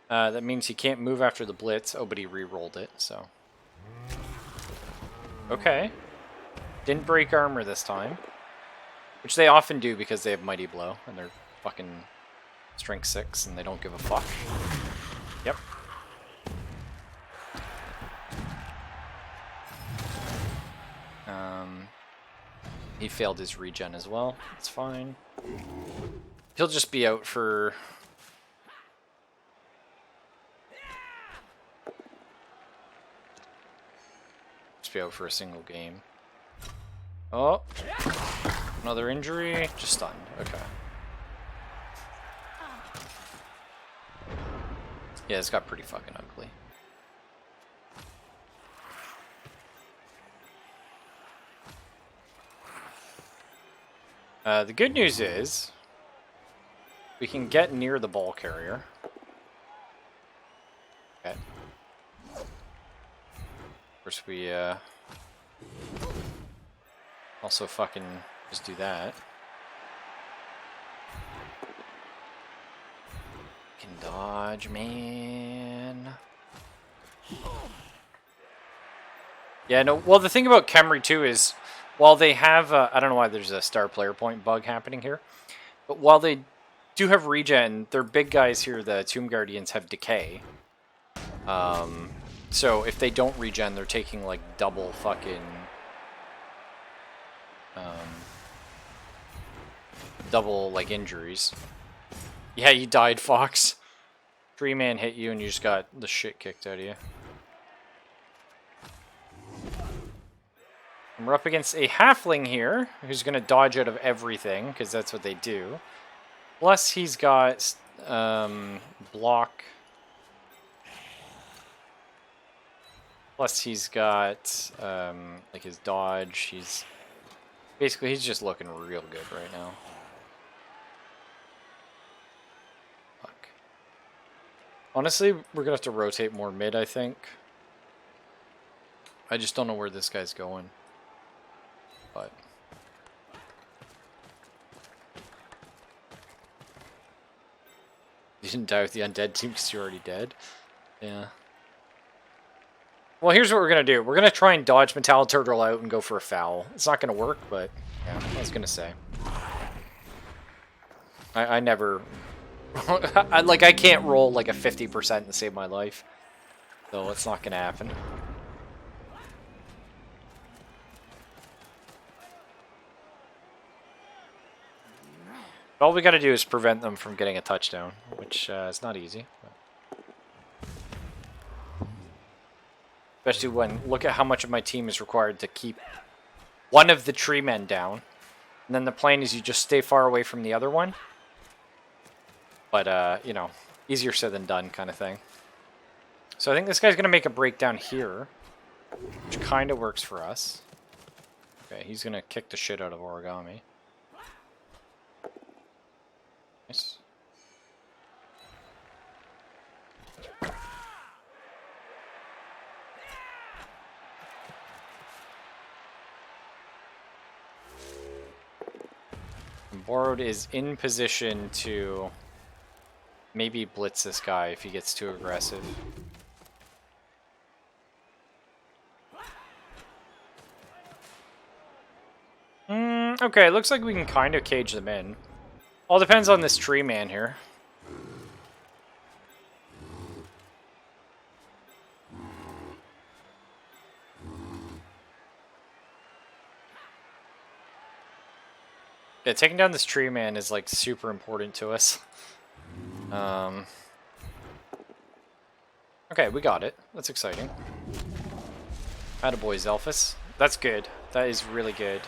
That means he can't move after the blitz. Oh, but he re-rolled it, so. Okay. Didn't break armor this time. Which they often do because they have Mighty Blow. And they're fucking strength 6 and they don't give a fuck. Yep. He failed his regen as well. It's fine. He'll just be out for... Just be out for a single game. Oh! Another injury. Just stunned. Okay. Yeah, it's got pretty fucking ugly. The good news is we can get near the ball carrier. Okay. Of course, we also fucking just do that. Can dodge, man. Yeah, no. Well, the thing about Khemri too is, while they have, I don't know why there's a star player point bug happening here, but while they do have regen, their big guys here, the Tomb Guardians, have decay. So if they don't regen, they're taking like double fucking, double like injuries. Yeah, you died, Fox. 3-man hit you and you just got the shit kicked out of you. And we're up against a halfling here, who's going to dodge out of everything, because that's what they do. Plus, he's got block. Plus, he's got like his dodge. He's just looking real good right now. Fuck. Honestly, we're gonna have to rotate more mid, I think. I just don't know where this guy's going. But you didn't die with the undead team because you're already dead. Yeah. Well, here's what we're gonna do. We're gonna try and dodge Metal Turtle out and go for a foul. It's not gonna work, but yeah, I was gonna say. I never I can't roll like a 50% and save my life. So it's not gonna happen. All we gotta do is prevent them from getting a touchdown, which is not easy. Especially when, look at how much of my team is required to keep one of the tree men down. And then the plan is you just stay far away from the other one. But, you know, easier said than done kind of thing. So I think this guy's going to make a breakdown here, which kind of works for us. Okay, he's going to kick the shit out of Origami. Nice. Borrowed is in position to maybe blitz this guy if he gets too aggressive. Okay, looks like we can kind of cage them in. All depends on this tree man here. Yeah, taking down this tree man is like super important to us. Okay, we got it. That's exciting. Attaboy, Zelphus. That's good. That is really good.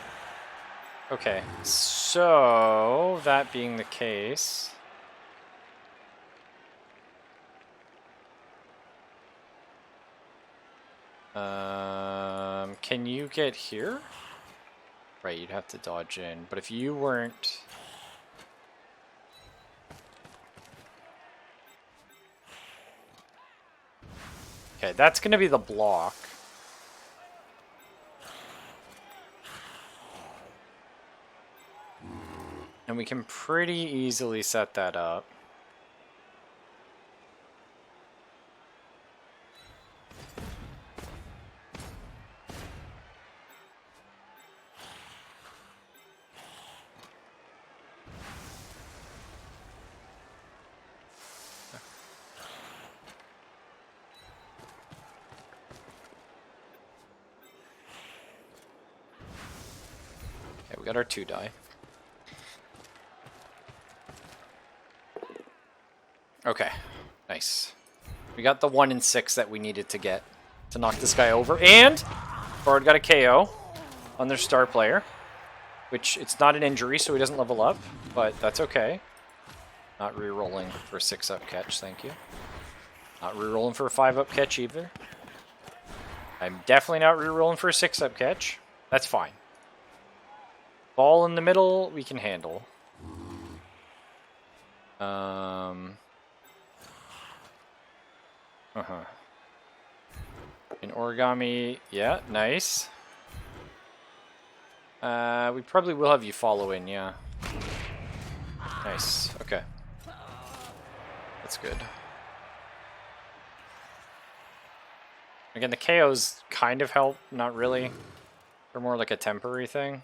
Okay, so that being the case... can you get here? Right, you'd have to dodge in, but if you weren't... Okay, that's gonna be the block. And we can pretty easily set that up. Okay, we got our 2 die. Okay, nice. We got the 1 and 6 that we needed to get to knock this guy over. And Bard got a KO on their star player, which it's not an injury, so he doesn't level up, but that's okay. Not re-rolling for a 6-up catch, thank you. Not re-rolling for a 5-up catch either. I'm definitely not re-rolling for a 6-up catch. That's fine. Ball in the middle, we can handle. In origami, yeah, nice. We probably will have you follow in, yeah. Nice, okay. That's good. Again, the KOs kind of help, not really. They're more like a temporary thing.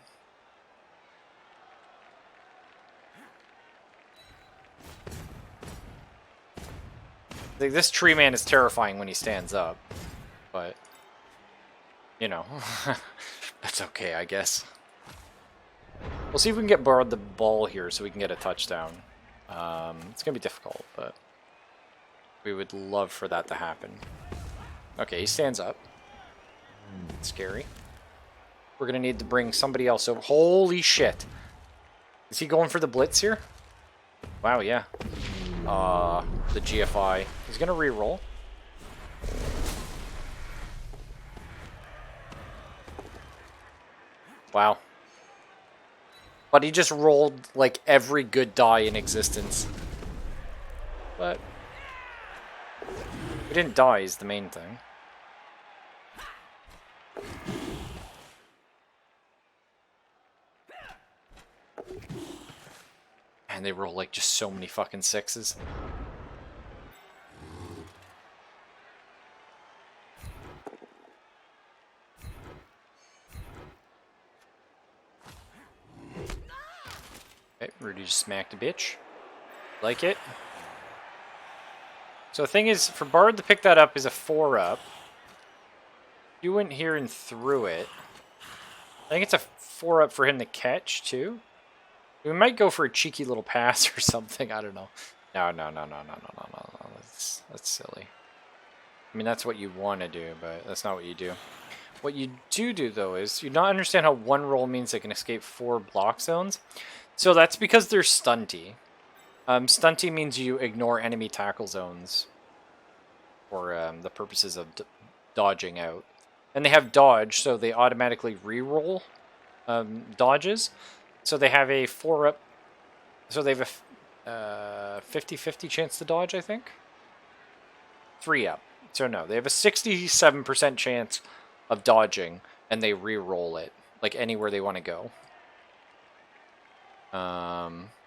This tree man is terrifying when he stands up, but, you know, that's okay, I guess. We'll see if we can get borrowed the ball here so we can get a touchdown. It's going to be difficult, but we would love for that to happen. Okay, he stands up. Scary. We're going to need to bring somebody else over. Holy shit. Is he going for the blitz here? Wow, yeah. The GFI. He's going to re-roll. Wow. But he just rolled, like, every good die in existence. But we didn't die is the main thing. And they roll, like, just so many fucking 6s. Okay, Rudy just smacked a bitch. Like it. So the thing is, for Bard to pick that up is a 4-up. You went here and threw it. I think it's a 4-up for him to catch, too. We might go for a cheeky little pass or something. I don't know. No. That's silly. I mean, that's what you want to do, but that's not what you do. What you do, though, is you not understand how 1 roll means they can escape 4 block zones. So that's because they're stunty. Stunty means you ignore enemy tackle zones for the purposes of dodging out. And they have dodge, so they automatically re-roll dodges. So they have a 4-up. So they have a 50-50 chance to dodge, I think. 3-up. So no, they have a 67% chance of dodging, and they re-roll it, like anywhere they want to go.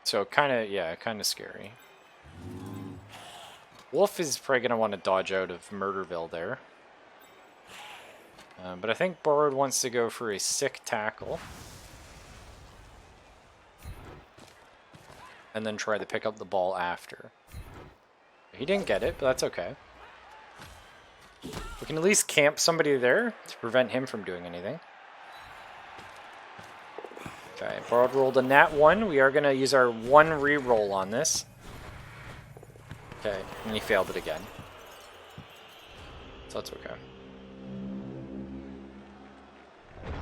So kind of scary. Wolf is probably going to want to dodge out of Murderville there. But I think Bard wants to go for a sick tackle. And then try to pick up the ball after. He didn't get it, but that's okay. We can at least camp somebody there to prevent him from doing anything. Okay, Bard rolled a nat 1. We are going to use our 1 re-roll on this. Okay, and he failed it again. So that's okay.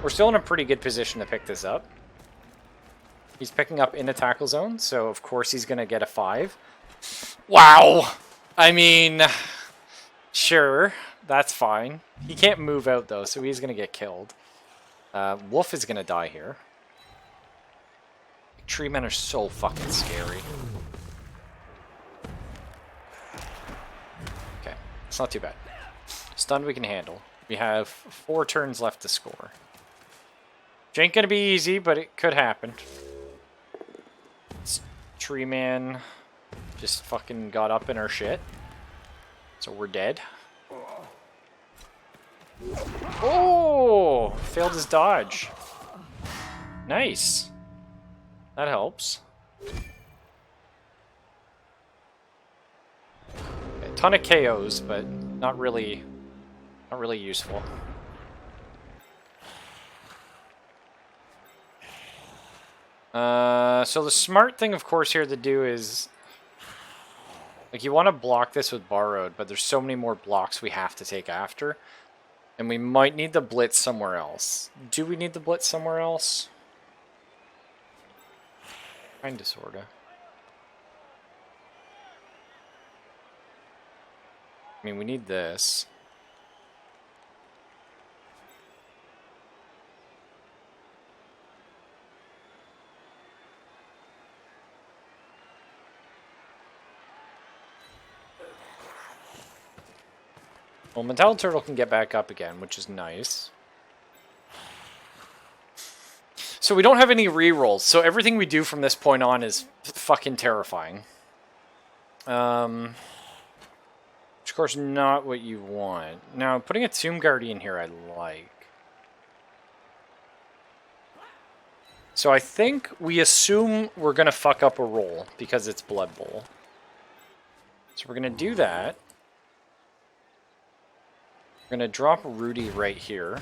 We're still in a pretty good position to pick this up. He's picking up in a tackle zone, so of course he's going to get a 5. Wow! I mean, sure, that's fine. He can't move out, though, so he's going to get killed. Wolf is going to die here. Tree men are so fucking scary. Okay, it's not too bad. Stun we can handle. We have 4 turns left to score. Which ain't gonna be easy, but it could happen. This tree man just fucking got up in our shit. So we're dead. Oh! Failed his dodge. Nice. That helps. A ton of KOs, but not really useful. So the smart thing, of course, here to do is, like, you want to block this with Borrowed, but there's so many more blocks we have to take after, and we might need the Blitz somewhere else. Do we need the Blitz somewhere else? Kinda, sorta. I mean, we need this. Well, Untitled Turtle can get back up again, which is nice. So we don't have any rerolls, so everything we do from this point on is fucking terrifying. Which, of course, not what you want. Now, putting a Tomb Guardian here I like. So I think we assume we're going to fuck up a roll because it's Blood Bowl. So we're going to do that. We're going to drop Rudy right here.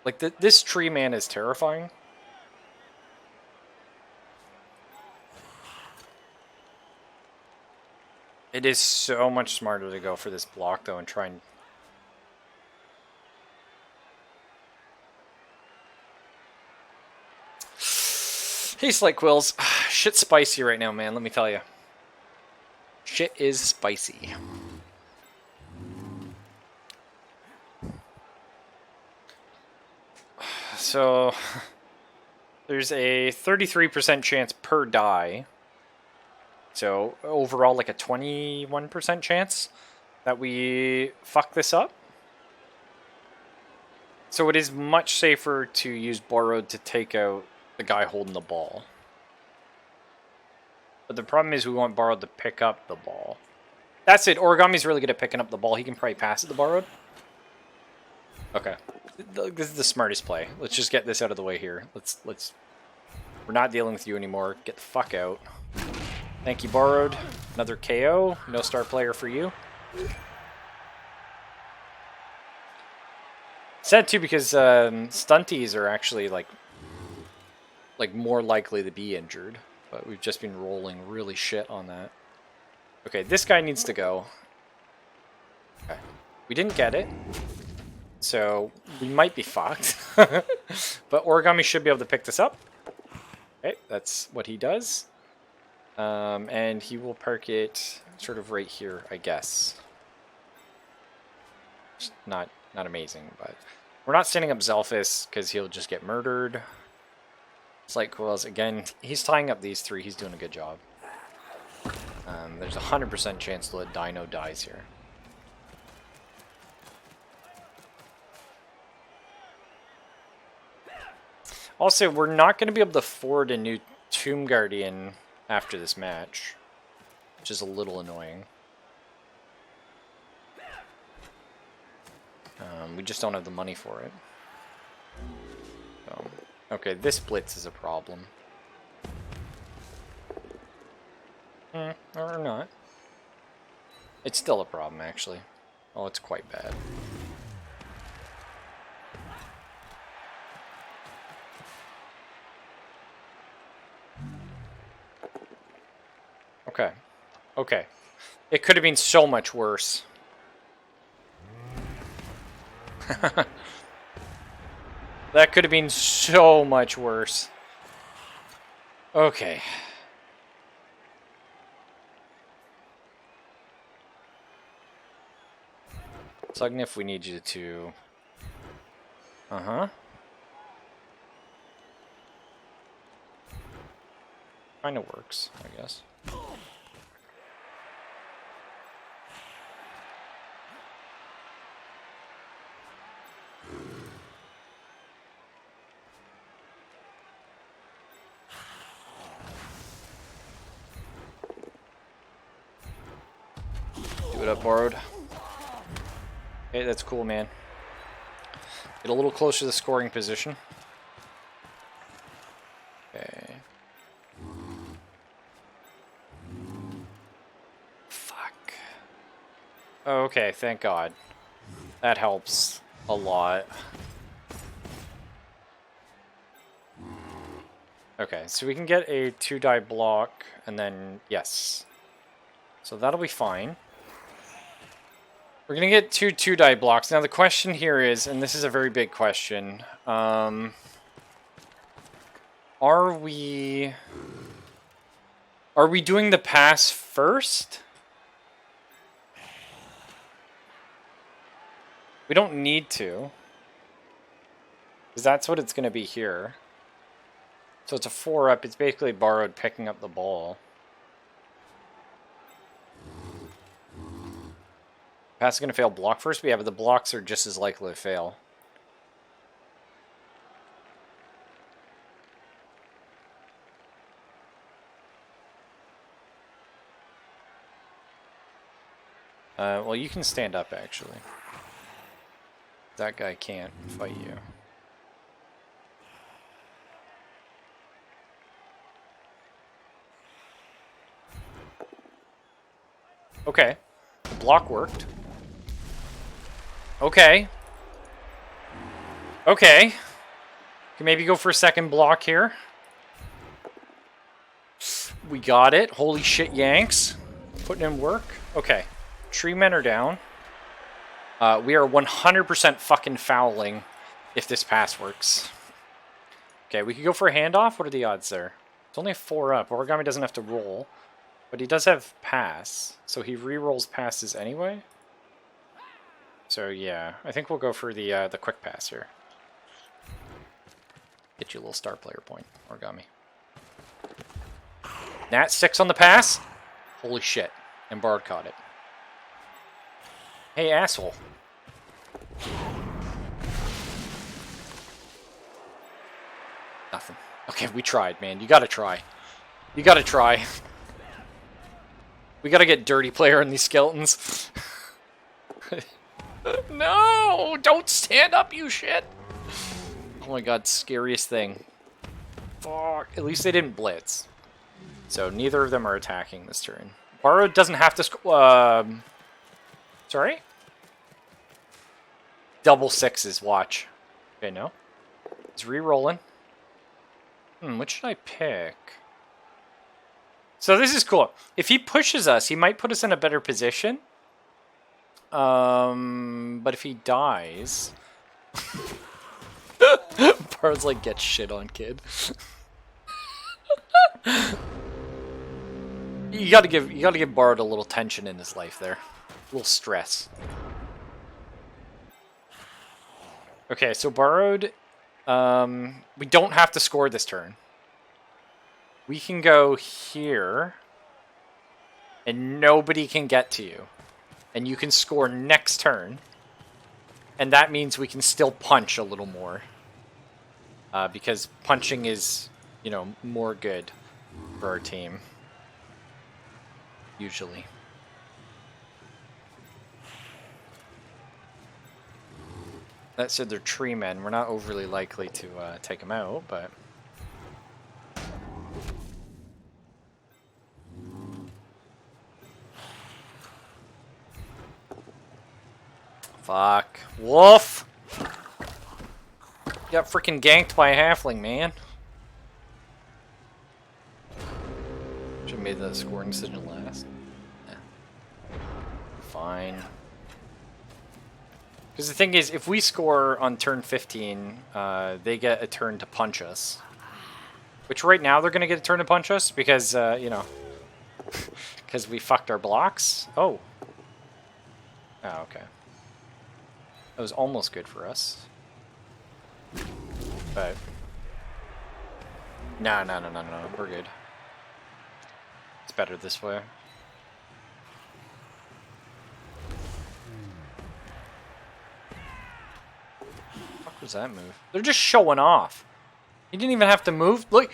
Like, this tree man is terrifying. It is so much smarter to go for this block, though, and try and... Hey, Slight Quills. Shit's spicy right now, man, let me tell you. Shit is spicy. So, there's a 33% chance per die. So, overall, like a 21% chance that we fuck this up. So, it is much safer to use Borrowed to take out the guy holding the ball. But the problem is we want Borrowed to pick up the ball. That's it. Origami's really good at picking up the ball. He can probably pass it to Borrowed. Okay. This is the smartest play. Let's just get this out of the way here. Let's. We're not dealing with you anymore. Get the fuck out. Thank you, Borrowed. Another KO. No star player for you. Sad too because stunties are actually like more likely to be injured. But we've just been rolling really shit on that. Okay, this guy needs to go. Okay. We didn't get it. So, we might be fucked. But Origami should be able to pick this up. Okay, that's what he does. And he will park it sort of right here, I guess. Just not amazing, but... We're not standing up Zelphus, because he'll just get murdered. Slight Quills, again, he's tying up these 3. He's doing a good job. There's a 100% chance that Dino dies here. Also, we're not going to be able to afford a new Tomb Guardian after this match, which is a little annoying. We just don't have the money for it. So, okay, this blitz is a problem. Or not. It's still a problem, actually. Oh, it's quite bad. Okay. Okay. It could have been so much worse. That could have been so much worse. Okay. Sugnif, we need you to... Uh-huh. Kinda works, I guess. Do it up, Borrowed. Okay, that's cool, man. Get a little closer to the scoring position. Okay. Fuck. Oh, okay, thank God. That helps a lot. Okay, so we can get a 2-die block, and then, yes. So that'll be fine. We're gonna get 2-die blocks. Now the question here is, and this is a very big question, are we doing the pass first? We don't need to, because that's what it's gonna be here. So it's a 4-up, it's basically Borrowed picking up the ball. Pass is going to fail block first, but yeah, but the blocks are just as likely to fail. Well, you can stand up, actually. That guy can't fight you. Okay. The block worked. Okay. Okay. Can maybe go for a second block here. We got it. Holy shit, Yanks. Putting in work. Okay. Tree men are down. We are 100% fucking fouling if this pass works. Okay, we could go for a handoff. What are the odds there? It's only a 4-up. Origami doesn't have to roll. But he does have pass. So he re-rolls passes anyway. So yeah, I think we'll go for the quick pass here. Get you a little star player point, Origami. Nat 6 on the pass. Holy shit. And Bard caught it. Hey, asshole. Nothing. Okay, we tried, man. You gotta try. You gotta try. We gotta get dirty player in these skeletons. No! Don't stand up, you shit! Oh my god, scariest thing. Fuck. At least they didn't blitz. So neither of them are attacking this turn. Borrowed doesn't have to sorry? Double sixes, watch. Okay, no. He's re-rolling. What should I pick? So this is cool. If he pushes us, he might put us in a better position. But if he dies... Bar's like, get shit on, kid. You gotta give Bard a little tension in his life there. A little stress. Okay, so Borrowed, we don't have to score this turn. We can go here, and nobody can get to you. And you can score next turn. And that means we can still punch a little more. Because punching is, you know, more good for our team. Usually. That said, they're tree men. We're not overly likely to take them out, but... Fuck. Wolf! Got freaking ganked by a halfling, man. Should've made the scoring decision last. Yeah. Fine. Because the thing is, if we score on turn 15, they get a turn to punch us. Which right now they're going to get a turn to punch us because, you know, because we fucked our blocks. Oh. Oh, okay. That was almost good for us. But... No, we're good. It's better this way. What was that move? They're just showing off. You didn't even have to move. Look,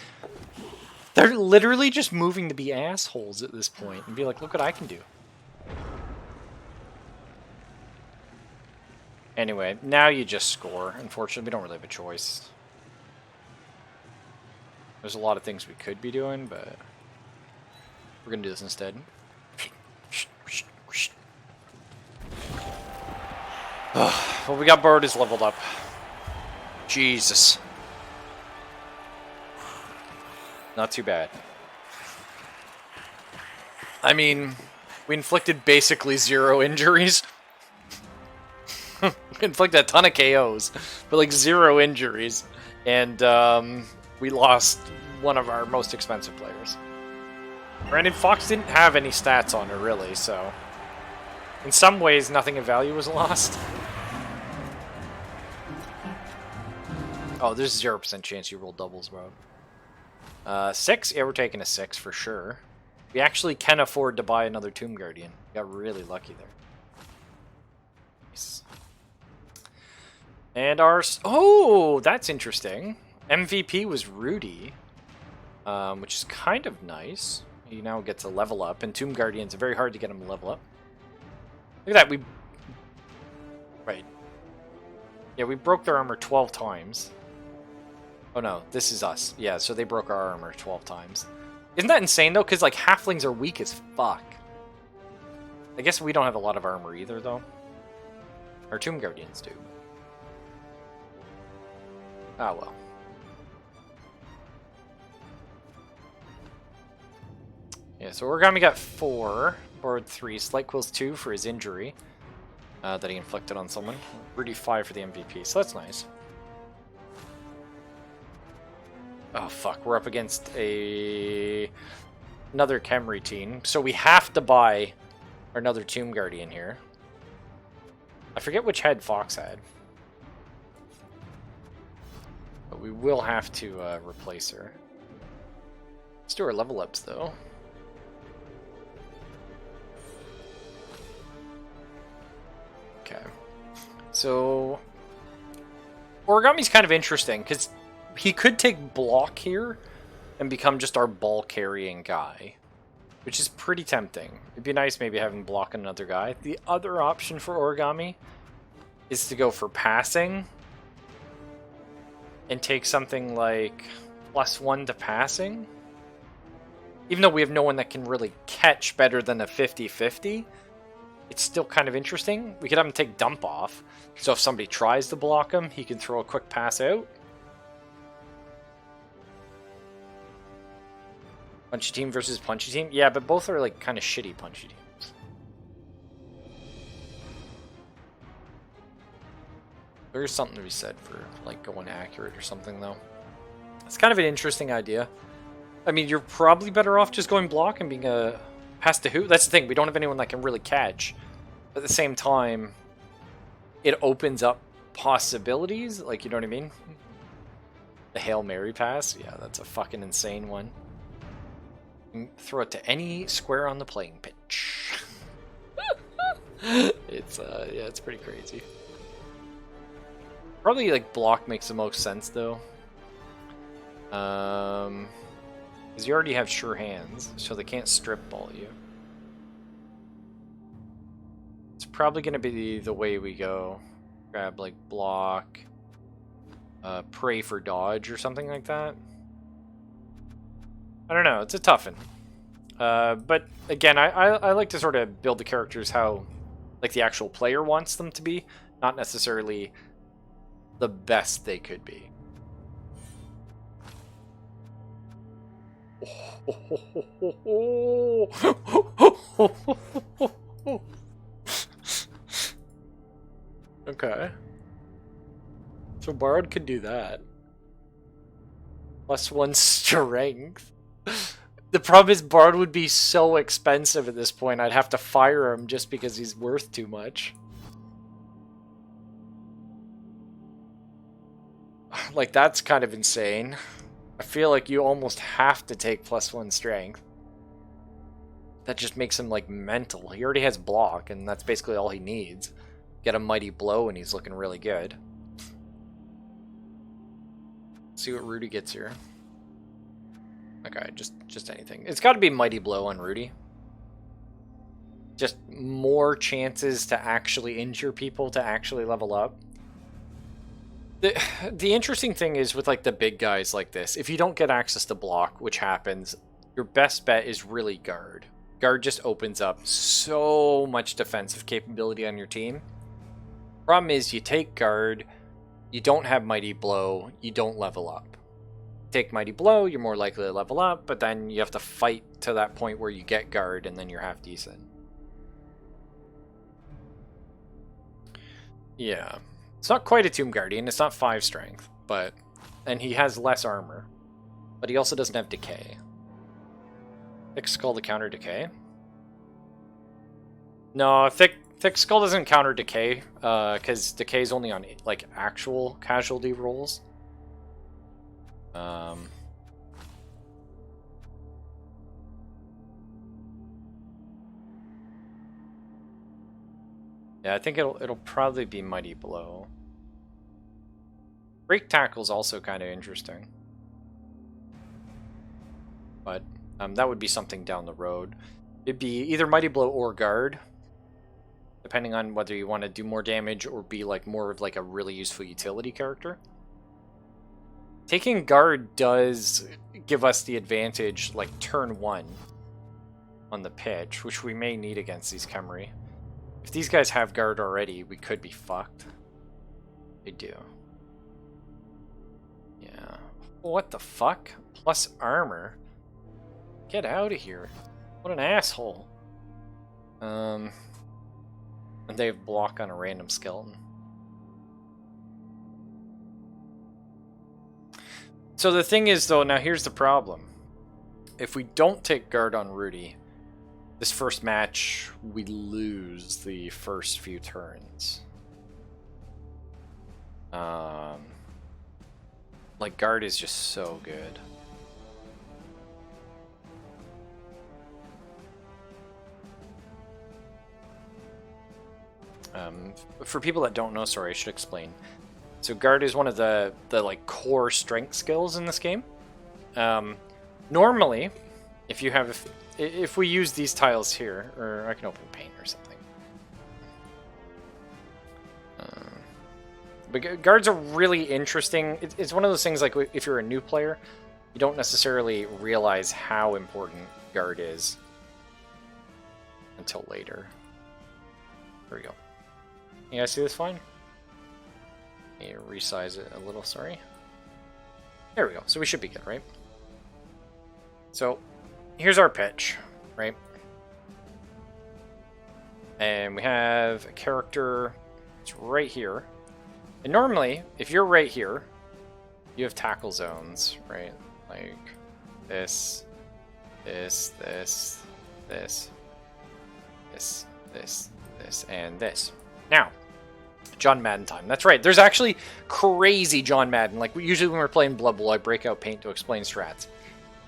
they're literally just moving to be assholes at this point and be like, look what I can do. Anyway, now you just score. Unfortunately, we don't really have a choice. There's a lot of things we could be doing, but we're gonna do this instead. What we got borrowed is leveled up. Jesus. Not too bad. I mean, we inflicted basically 0 injuries. We inflicted a ton of KOs, but like 0 injuries. And we lost one of our most expensive players. Granted, Fox didn't have any stats on her, really, so... In some ways, nothing of value was lost. Oh, there's a 0% chance you roll doubles, bro. 6? Yeah, we're taking a 6 for sure. We actually can afford to buy another Tomb Guardian. We got really lucky there. Nice. And our... Oh, that's interesting. MVP was Rudy, which is kind of nice. He now gets a level up, and Tomb Guardians are very hard to get him to level up. Look at that, we... Right. Yeah, we broke their armor 12 times. Oh no, this is us. Yeah, so they broke our armor 12 times. Isn't that insane, though? Because, like, halflings are weak as fuck. I guess we don't have a lot of armor either, though. Our Tomb Guardians do. Ah, well. Yeah, so Origami got 4, borrowed 3, Slight Quills 2 for his injury that he inflicted on someone. Rudy 5 for the MVP, so that's nice. Oh fuck, we're up against another Khemri team, so we have to buy another Tomb Guardian here. I forget which head Fox had. But we will have to replace her. Let's do our level ups though. Okay. So Origami's kind of interesting because he could take block here and become just our ball carrying guy, which is pretty tempting. It'd be nice maybe having block another guy. The other option for Origami is to go for passing and take something like +1 to passing. Even though we have no one that can really catch better than a 50-50, it's still kind of interesting. We could have him take dump off, so if somebody tries to block him, he can throw a quick pass out. Punchy team versus punchy team? Yeah, but both are like kind of shitty punchy teams. There's something to be said for like going accurate or something though. It's kind of an interesting idea. I mean, you're probably better off just going block and being a pass to who? That's the thing, we don't have anyone that can really catch. But at the same time, it opens up possibilities, like, you know what I mean? The Hail Mary pass? Yeah, that's a fucking insane one. Throw it to any square on the playing pitch. It's yeah, it's pretty crazy. Probably like block makes the most sense though. Because you already have sure hands, so they can't strip ball you. It's probably gonna be the way we go. Grab like block, pray for dodge or something like that. I don't know, it's a tough one. But again, I like to sort of build the characters how like the actual player wants them to be, not necessarily the best they could be. I'm Okay. So Bard can do that. +1 strength. The problem is Bard would be so expensive at this point, I'd have to fire him just because he's worth too much. Like, that's kind of insane. I feel like you almost have to take +1 strength. That just makes him, like, mental. He already has block, and that's basically all he needs. Get a mighty blow, and he's looking really good. Let's see what Rudy gets here. Okay, just anything. It's got to be mighty blow on Rudy. Just more chances to actually injure people, to actually level up. The interesting thing is with like the big guys like this, if you don't get access to block, which happens, your best bet is really guard. Guard just opens up so much defensive capability on your team. Problem is you take guard, you don't have mighty blow, you don't level up. Take mighty blow, you're more likely to level up, but then you have to fight to that point where you get guard and then you're half decent. Yeah. It's not quite a Tomb Guardian, it's not 5 strength, but... And he has less armor. But he also doesn't have decay. Thick Skull to counter decay? No, Thick Skull doesn't counter decay, because decay is only on, like, actual casualty rolls. Yeah, I think it'll probably be Mighty Blow. Break Tackle's also kind of interesting. But that would be something down the road. It'd be either Mighty Blow or Guard, depending on whether you want to do more damage or be like more of like a really useful utility character. Taking Guard does give us the advantage, like, turn 1 on the pitch, which we may need against these Khemri. If these guys have Guard already, we could be fucked. They do. Yeah. What the fuck? Plus armor? Get out of here. What an asshole. And they have block on a random skeleton. So the thing is, though, now here's the problem. If we don't take guard on Rudy, this first match, we lose the first few turns. Like, guard is just so good. For people that don't know, sorry, I should explain. So guard is one of the like core strength skills in this game. Normally, if we use these tiles here, or I can open paint or something. But guards are really interesting. It's one of those things like if you're a new player, you don't necessarily realize how important guard is until later. There we go. You guys see this fine? Need to resize it a little, sorry. There we go. So we should be good, right? So here's our pitch, right? And we have a character that's right here. And normally, if you're right here, you have tackle zones, right? Like this, this, this, this, this, this, this, and this. Now, John Madden time. That's right. There's actually crazy John Madden. Like, usually when we're playing Blood Bowl, I break out paint to explain strats.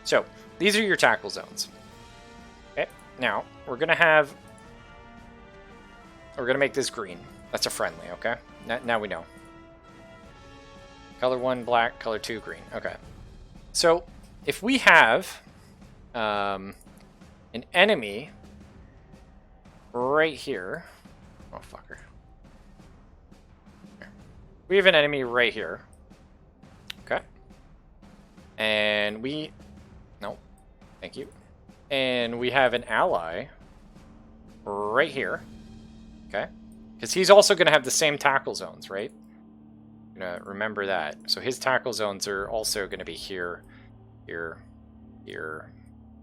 So, these are your tackle zones. Okay, now, we're going to make this green. That's a friendly, okay? Now we know. Color 1, black. Color 2, green. Okay. So, if we have an enemy right here... Oh, fucker. We have an enemy right here. Okay. And we... No. Thank you. And we have an ally right here. Okay. Because he's also going to have the same tackle zones, right? Remember that. So his tackle zones are also going to be here, here, here,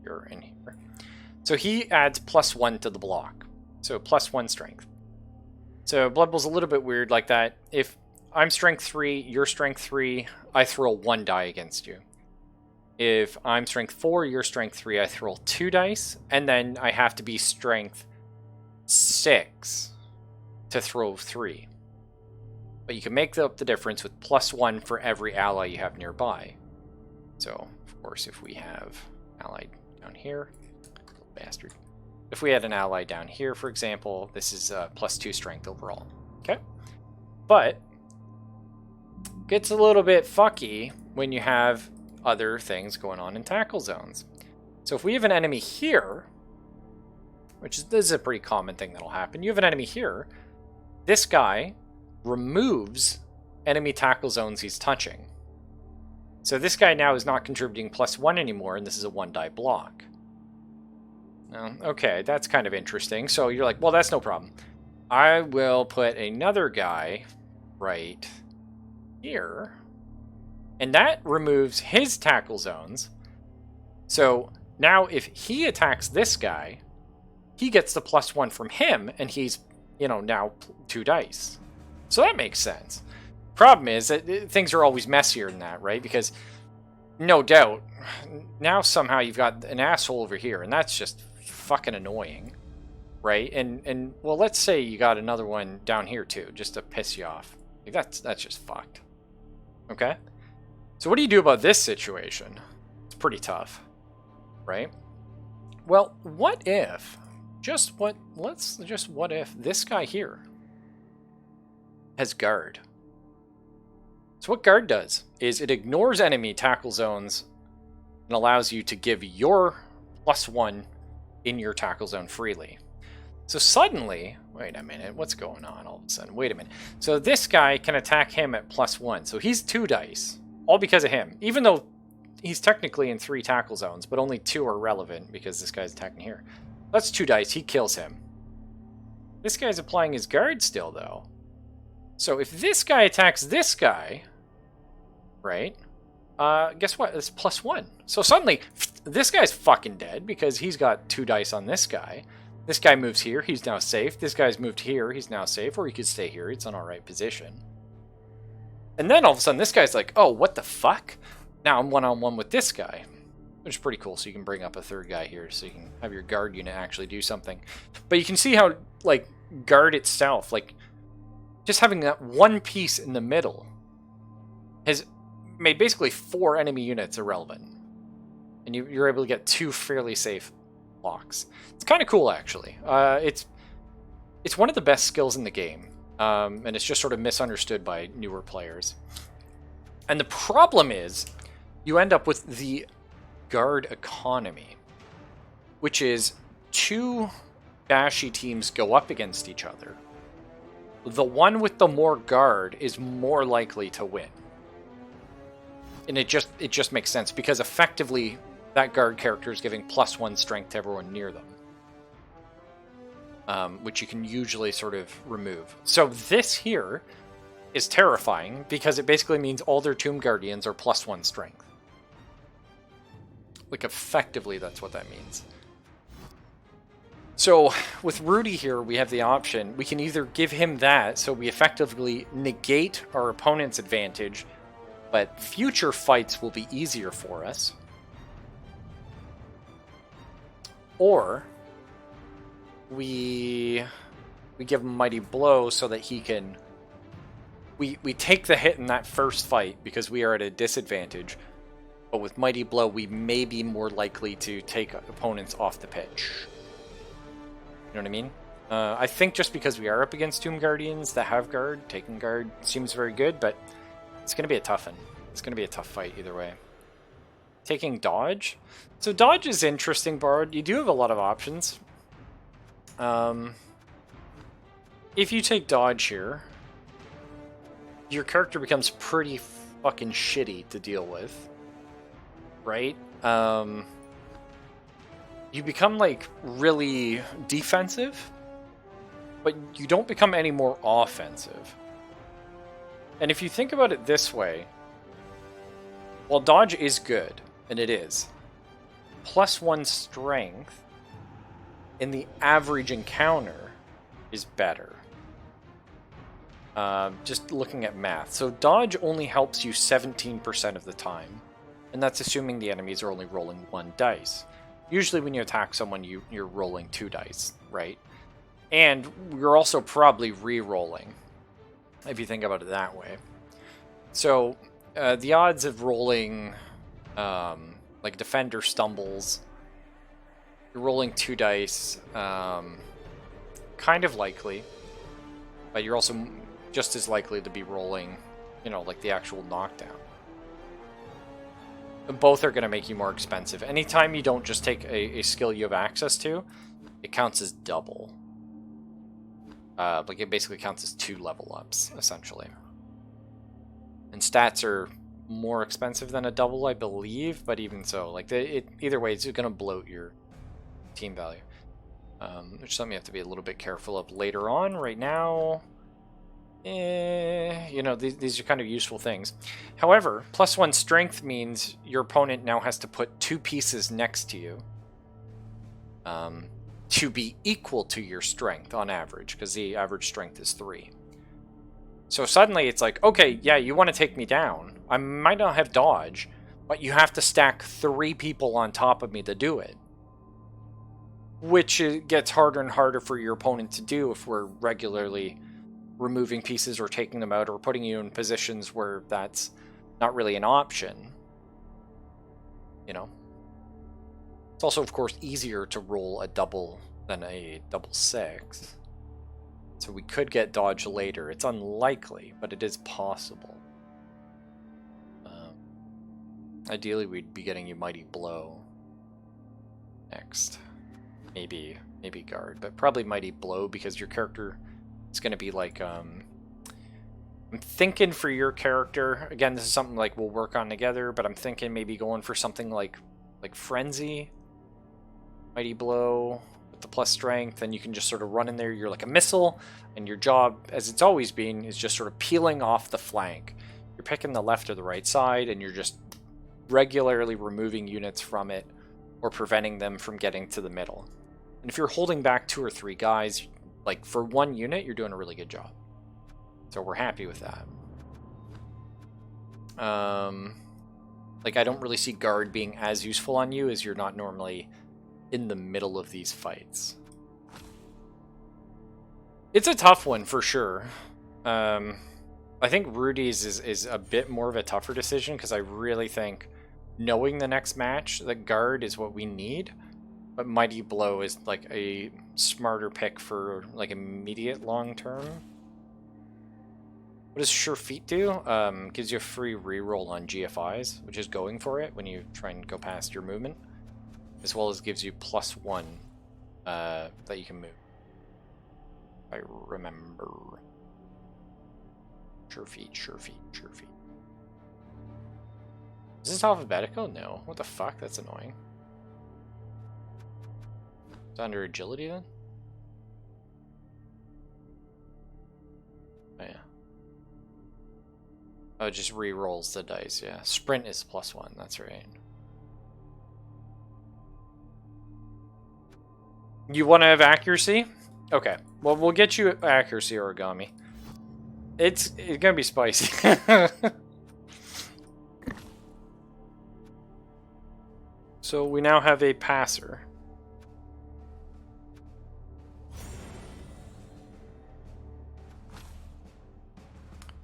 here, and here. So he adds +1 to the block. So +1 strength. So Blood Bowl's a little bit weird like that. If I'm strength 3, you're strength 3, I throw 1 die against you. If I'm strength 4, you're strength 3, I throw 2 dice, and then I have to be strength 6 to throw 3. But you can make up the difference with +1 for every ally you have nearby. So, of course, if we have ally down here, little bastard. If we had an ally down here, for example, this is +2 strength overall. Okay? But gets a little bit fucky when you have other things going on in tackle zones. So if we have an enemy here, this is a pretty common thing that'll happen. You have an enemy here. This guy removes enemy tackle zones he's touching. So this guy now is not contributing +1 anymore, and this is a 1-die block. Okay, that's kind of interesting. So you're like, well, that's no problem. I will put another guy right here, and that removes his tackle zones. So now if he attacks this guy, he gets the +1 from him, and he's, now 2 dice. So that makes sense. Problem is that things are always messier than that, right? Because no doubt, now somehow you've got an asshole over here, and that's just fucking annoying, right? And well, let's say you got another one down here too, just to piss you off. Like that's just fucked. Okay? So what do you do about this situation? It's pretty tough, right? Well, what if what if this guy here has guard? So what guard does is it ignores enemy tackle zones and allows you to give your +1 in your tackle zone freely. So suddenly, wait a minute, what's going on all of a sudden? Wait a minute. So this guy can attack him at +1. So he's 2 dice, all because of him. Even though he's technically in 3 tackle zones, but only 2 are relevant because this guy's attacking here. That's 2 dice, he kills him. This guy's applying his guard still, though. So if this guy attacks this guy, right? Guess what? It's +1. So suddenly, this guy's fucking dead because he's got 2 dice on this guy. This guy moves here, he's now safe. This guy's moved here, he's now safe. Or he could stay here, it's an alright position. And then all of a sudden, this guy's like, oh, what the fuck? Now I'm one-on-one with this guy. Which is pretty cool, so you can bring up a 3rd guy here so you can have your guard unit actually do something. But you can see how, like, guard itself, like, just having that one piece in the middle has made basically 4 enemy units irrelevant. And you're able to get 2 fairly safe blocks. It's kind of cool, actually. It's one of the best skills in the game. And it's just sort of misunderstood by newer players. And the problem is, you end up with the guard economy, which is 2 bashy teams go up against each other. The one with the more guard is more likely to win. And it just makes sense because effectively that guard character is giving +1 strength to everyone near them. Which you can usually sort of remove. So this here is terrifying because it basically means all their Tomb Guardians are +1 strength. Like effectively that's what that means. So with Rudy here, we have the option. We can either give him that, so we effectively negate our opponent's advantage, but future fights will be easier for us. Or we give him Mighty Blow so that he can... We take the hit in that first fight because we are at a disadvantage. But with Mighty Blow, we may be more likely to take opponents off the pitch. You know what I mean? I think just because we are up against Tomb Guardians that have guard, taking guard seems very good, but it's going to be a tough one. It's going to be a tough fight either way. Taking dodge. So dodge is interesting, Bard. You do have a lot of options. If you take dodge here, your character becomes pretty fucking shitty to deal with. Right? You become, like, really defensive, but you don't become any more offensive. And if you think about it this way, while dodge is good, and it is, +1 strength in the average encounter is better. Just looking at math. So dodge only helps you 17% of the time. And that's assuming the enemies are only rolling 1 dice. Usually when you attack someone, you're rolling 2 dice, right? And you're also probably re-rolling, if you think about it that way. So the odds of rolling, like defender stumbles, you're rolling 2 dice, kind of likely, but you're also just as likely to be rolling, like the actual knockdown. Both are going to make you more expensive. Anytime you don't just take a skill you have access to, it counts as double. Like it basically counts as 2 level ups, essentially. And stats are more expensive than a double, I believe, but even so, like either way, it's going to bloat your team value. Which is something you have to be a little bit careful of later on. Right now, these are kind of useful things. However, +1 strength means your opponent now has to put 2 pieces next to you to be equal to your strength on average, because the average strength is 3. So suddenly it's like, okay, yeah, you want to take me down. I might not have dodge, but you have to stack 3 people on top of me to do it. Which gets harder and harder for your opponent to do if we're regularly removing pieces or taking them out or putting you in positions where that's not really an option. It's also, of course, easier to roll a double than a double 6. So we could get dodge later. It's unlikely, but it is possible. Ideally, we'd be getting you Mighty Blow next. Maybe guard, but probably Mighty Blow because your character is going to be like, I'm thinking for your character, again, this is something like we'll work on together, but I'm thinking maybe going for something like Frenzy, Mighty Blow with the plus strength, and you can just sort of run in there. You're like a missile, and your job, as it's always been, is just sort of peeling off the flank. You're picking the left or the right side, and you're just regularly removing units from it or preventing them from getting to the middle. And if you're holding back 2 or 3 guys, like for 1 unit, you're doing a really good job. So we're happy with that. Like I don't really see guard being as useful on you as you're not normally in the middle of these fights. It's a tough one for sure. I think Rudy's is a bit more of a tougher decision because I really think knowing the next match, the guard is what we need. But Mighty Blow is like a smarter pick for like immediate long term. What does Sure Feet do? Gives you a free reroll on GFIs, which is going for it when you try and go past your movement. As well as gives you +1 that you can move. If I remember. Sure Feet. Is this alphabetical? No. What the fuck? That's annoying. It's under agility then? Oh yeah. Oh, it just re-rolls the dice, yeah. Sprint is +1, that's right. You want to have accuracy? Okay. Well, we'll get you accuracy, Origami. It's gonna be spicy. So we now have a passer.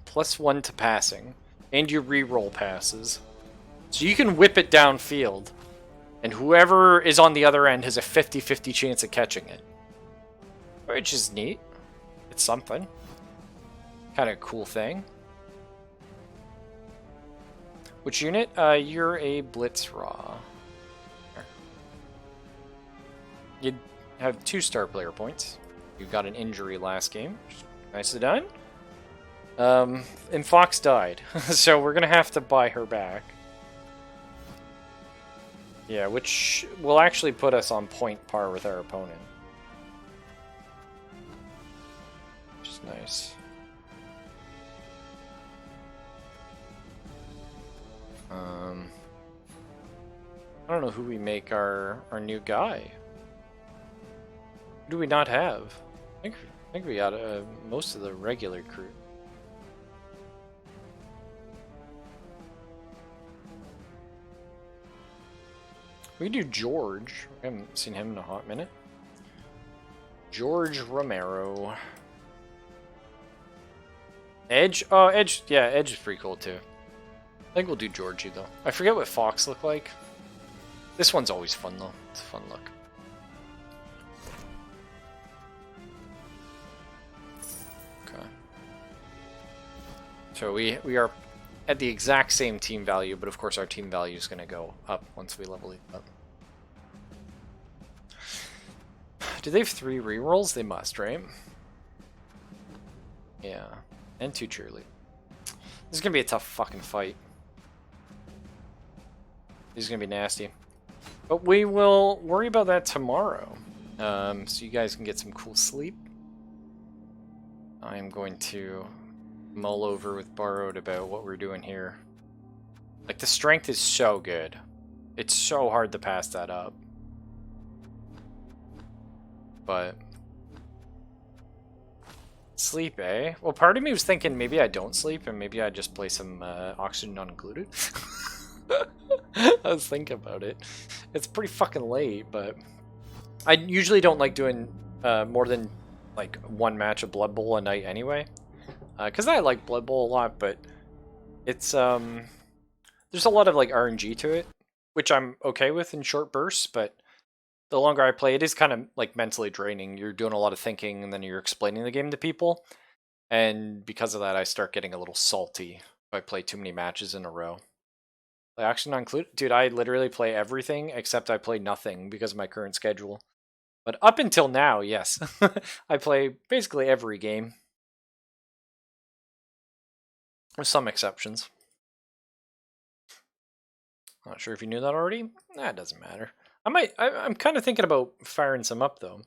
+1 to passing, and you re-roll passes. So you can whip it downfield, and whoever is on the other end has a 50-50 chance of catching it. Which is neat. It's something. Kind of a cool thing. Which unit? You're a Blitzraw. You have 2 star player points. You got an injury last game. Nicely done. And Fox died, so we're gonna have to buy her back. Yeah, which will actually put us on point par with our opponent. Which is nice. I don't know who we make our new guy. Who do we not have? I think we got most of the regular crew. We can do George. I haven't seen him in a hot minute. George Romero. Edge? Oh, Edge. Yeah, Edge is pretty cool too. I think we'll do Georgie though. I forget what Fox looked like. This one's always fun though. It's a fun look. Okay. So we are at the exact same team value, but of course our team value is going to go up once we level it up. Do they have 3 rerolls? They must, right? Yeah. And 2 cheerlead. This is going to be a tough fucking fight. This is going to be nasty. But we will worry about that tomorrow. So you guys can get some cool sleep. I am going to mull over with Borrowed about what we're doing here. Like, the strength is so good. It's so hard to pass that up. But sleep, eh? Well, part of me was thinking maybe I don't sleep and maybe I just play some Oxygen Not Included. I was thinking about it. It's pretty fucking late, but I usually don't like doing more than like 1 match of Blood Bowl a night anyway. Because I like Blood Bowl a lot, but it's there's a lot of like RNG to it, which I'm okay with in short bursts, but the longer I play, it is kind of like mentally draining. You're doing a lot of thinking and then you're explaining the game to people. And because of that, I start getting a little salty if I play too many matches in a row. Like, actually not included. Dude, I literally play everything except I play nothing because of my current schedule. But up until now, yes. I play basically every game. With some exceptions. Not sure if you knew that already. Nah, it doesn't matter. I'm kind of thinking about firing some up though.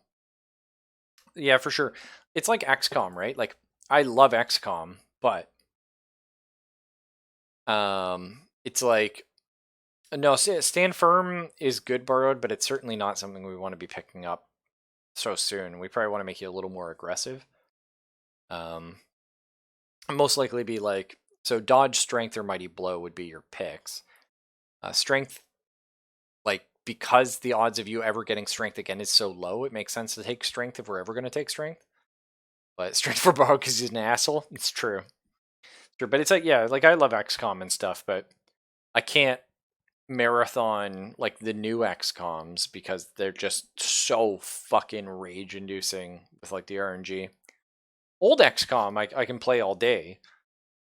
Yeah, for sure. It's like XCOM, right? Like, I love XCOM, but it's like, no, Stand Firm is good, Borrowed, but it's certainly not something we want to be picking up so soon. We probably want to make you a little more aggressive. Most likely be like, so Dodge, Strength, or Mighty Blow would be your picks. Strength, like, because the odds of you ever getting Strength again is so low, it makes sense to take Strength if we're ever going to take Strength. But Strength for Borrowed because he's an asshole. It's true. Sure, but it's like, yeah, like I love XCOM and stuff, but I can't marathon like the new XCOMs because they're just so fucking rage-inducing with like the RNG. Old XCOM I can play all day,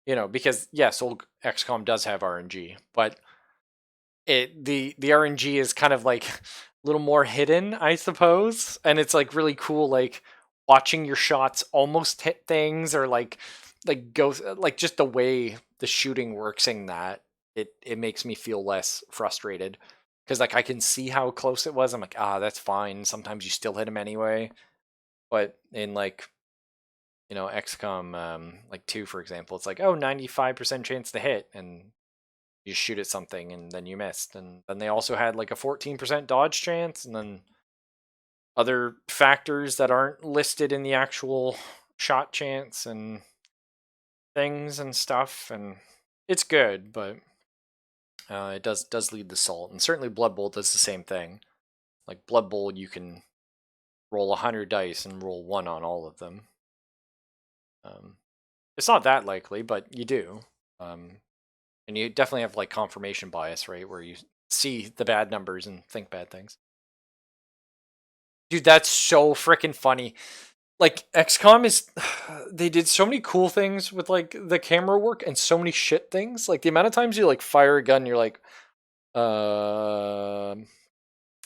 you know, because yes, old XCOM does have RNG, but the RNG is kind of like a little more hidden, I suppose, and it's like really cool, like watching your shots almost hit things or like go like just the way the shooting works in that it makes me feel less frustrated because like I can see how close it was. I'm like, that's fine. Sometimes you still hit him anyway, but in like, you know, XCOM like 2 for example, it's like, 95% chance to hit, and you shoot at something and then you missed, and then they also had like a 14% dodge chance, and then other factors that aren't listed in the actual shot chance and things and stuff, and it's good, but it does lead the salt, and certainly Blood Bowl does the same thing. Like Blood Bowl, you can roll 100 dice and roll 1 on all of them. It's not that likely, but you do. And you definitely have like confirmation bias, right? Where you see the bad numbers and think bad things. Dude, that's so freaking funny. Like XCOM is, they did so many cool things with like the camera work and so many shit things. Like the amount of times you like fire a gun, you're like,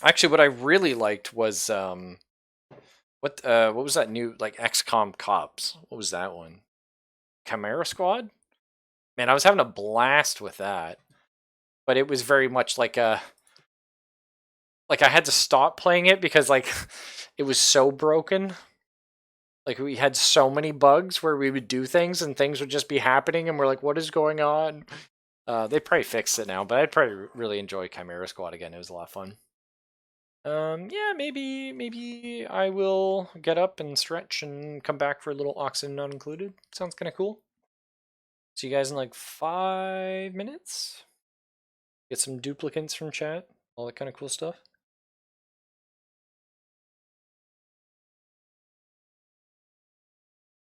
actually, what I really liked was what was that new like XCOM Cops? What was that one? Chimera Squad? Man, I was having a blast with that. But it was very much like a I had to stop playing it because like it was so broken. Like we had so many bugs where we would do things and things would just be happening and we're like, what is going on? They probably fixed it now, but I'd probably really enjoy Chimera Squad again. It was a lot of fun. Yeah, maybe I will get up and stretch and come back for a little Oxygen Not Included. Sounds kind of cool. See you guys in like 5 minutes. Get some duplicates from chat. all that kind of cool stuff.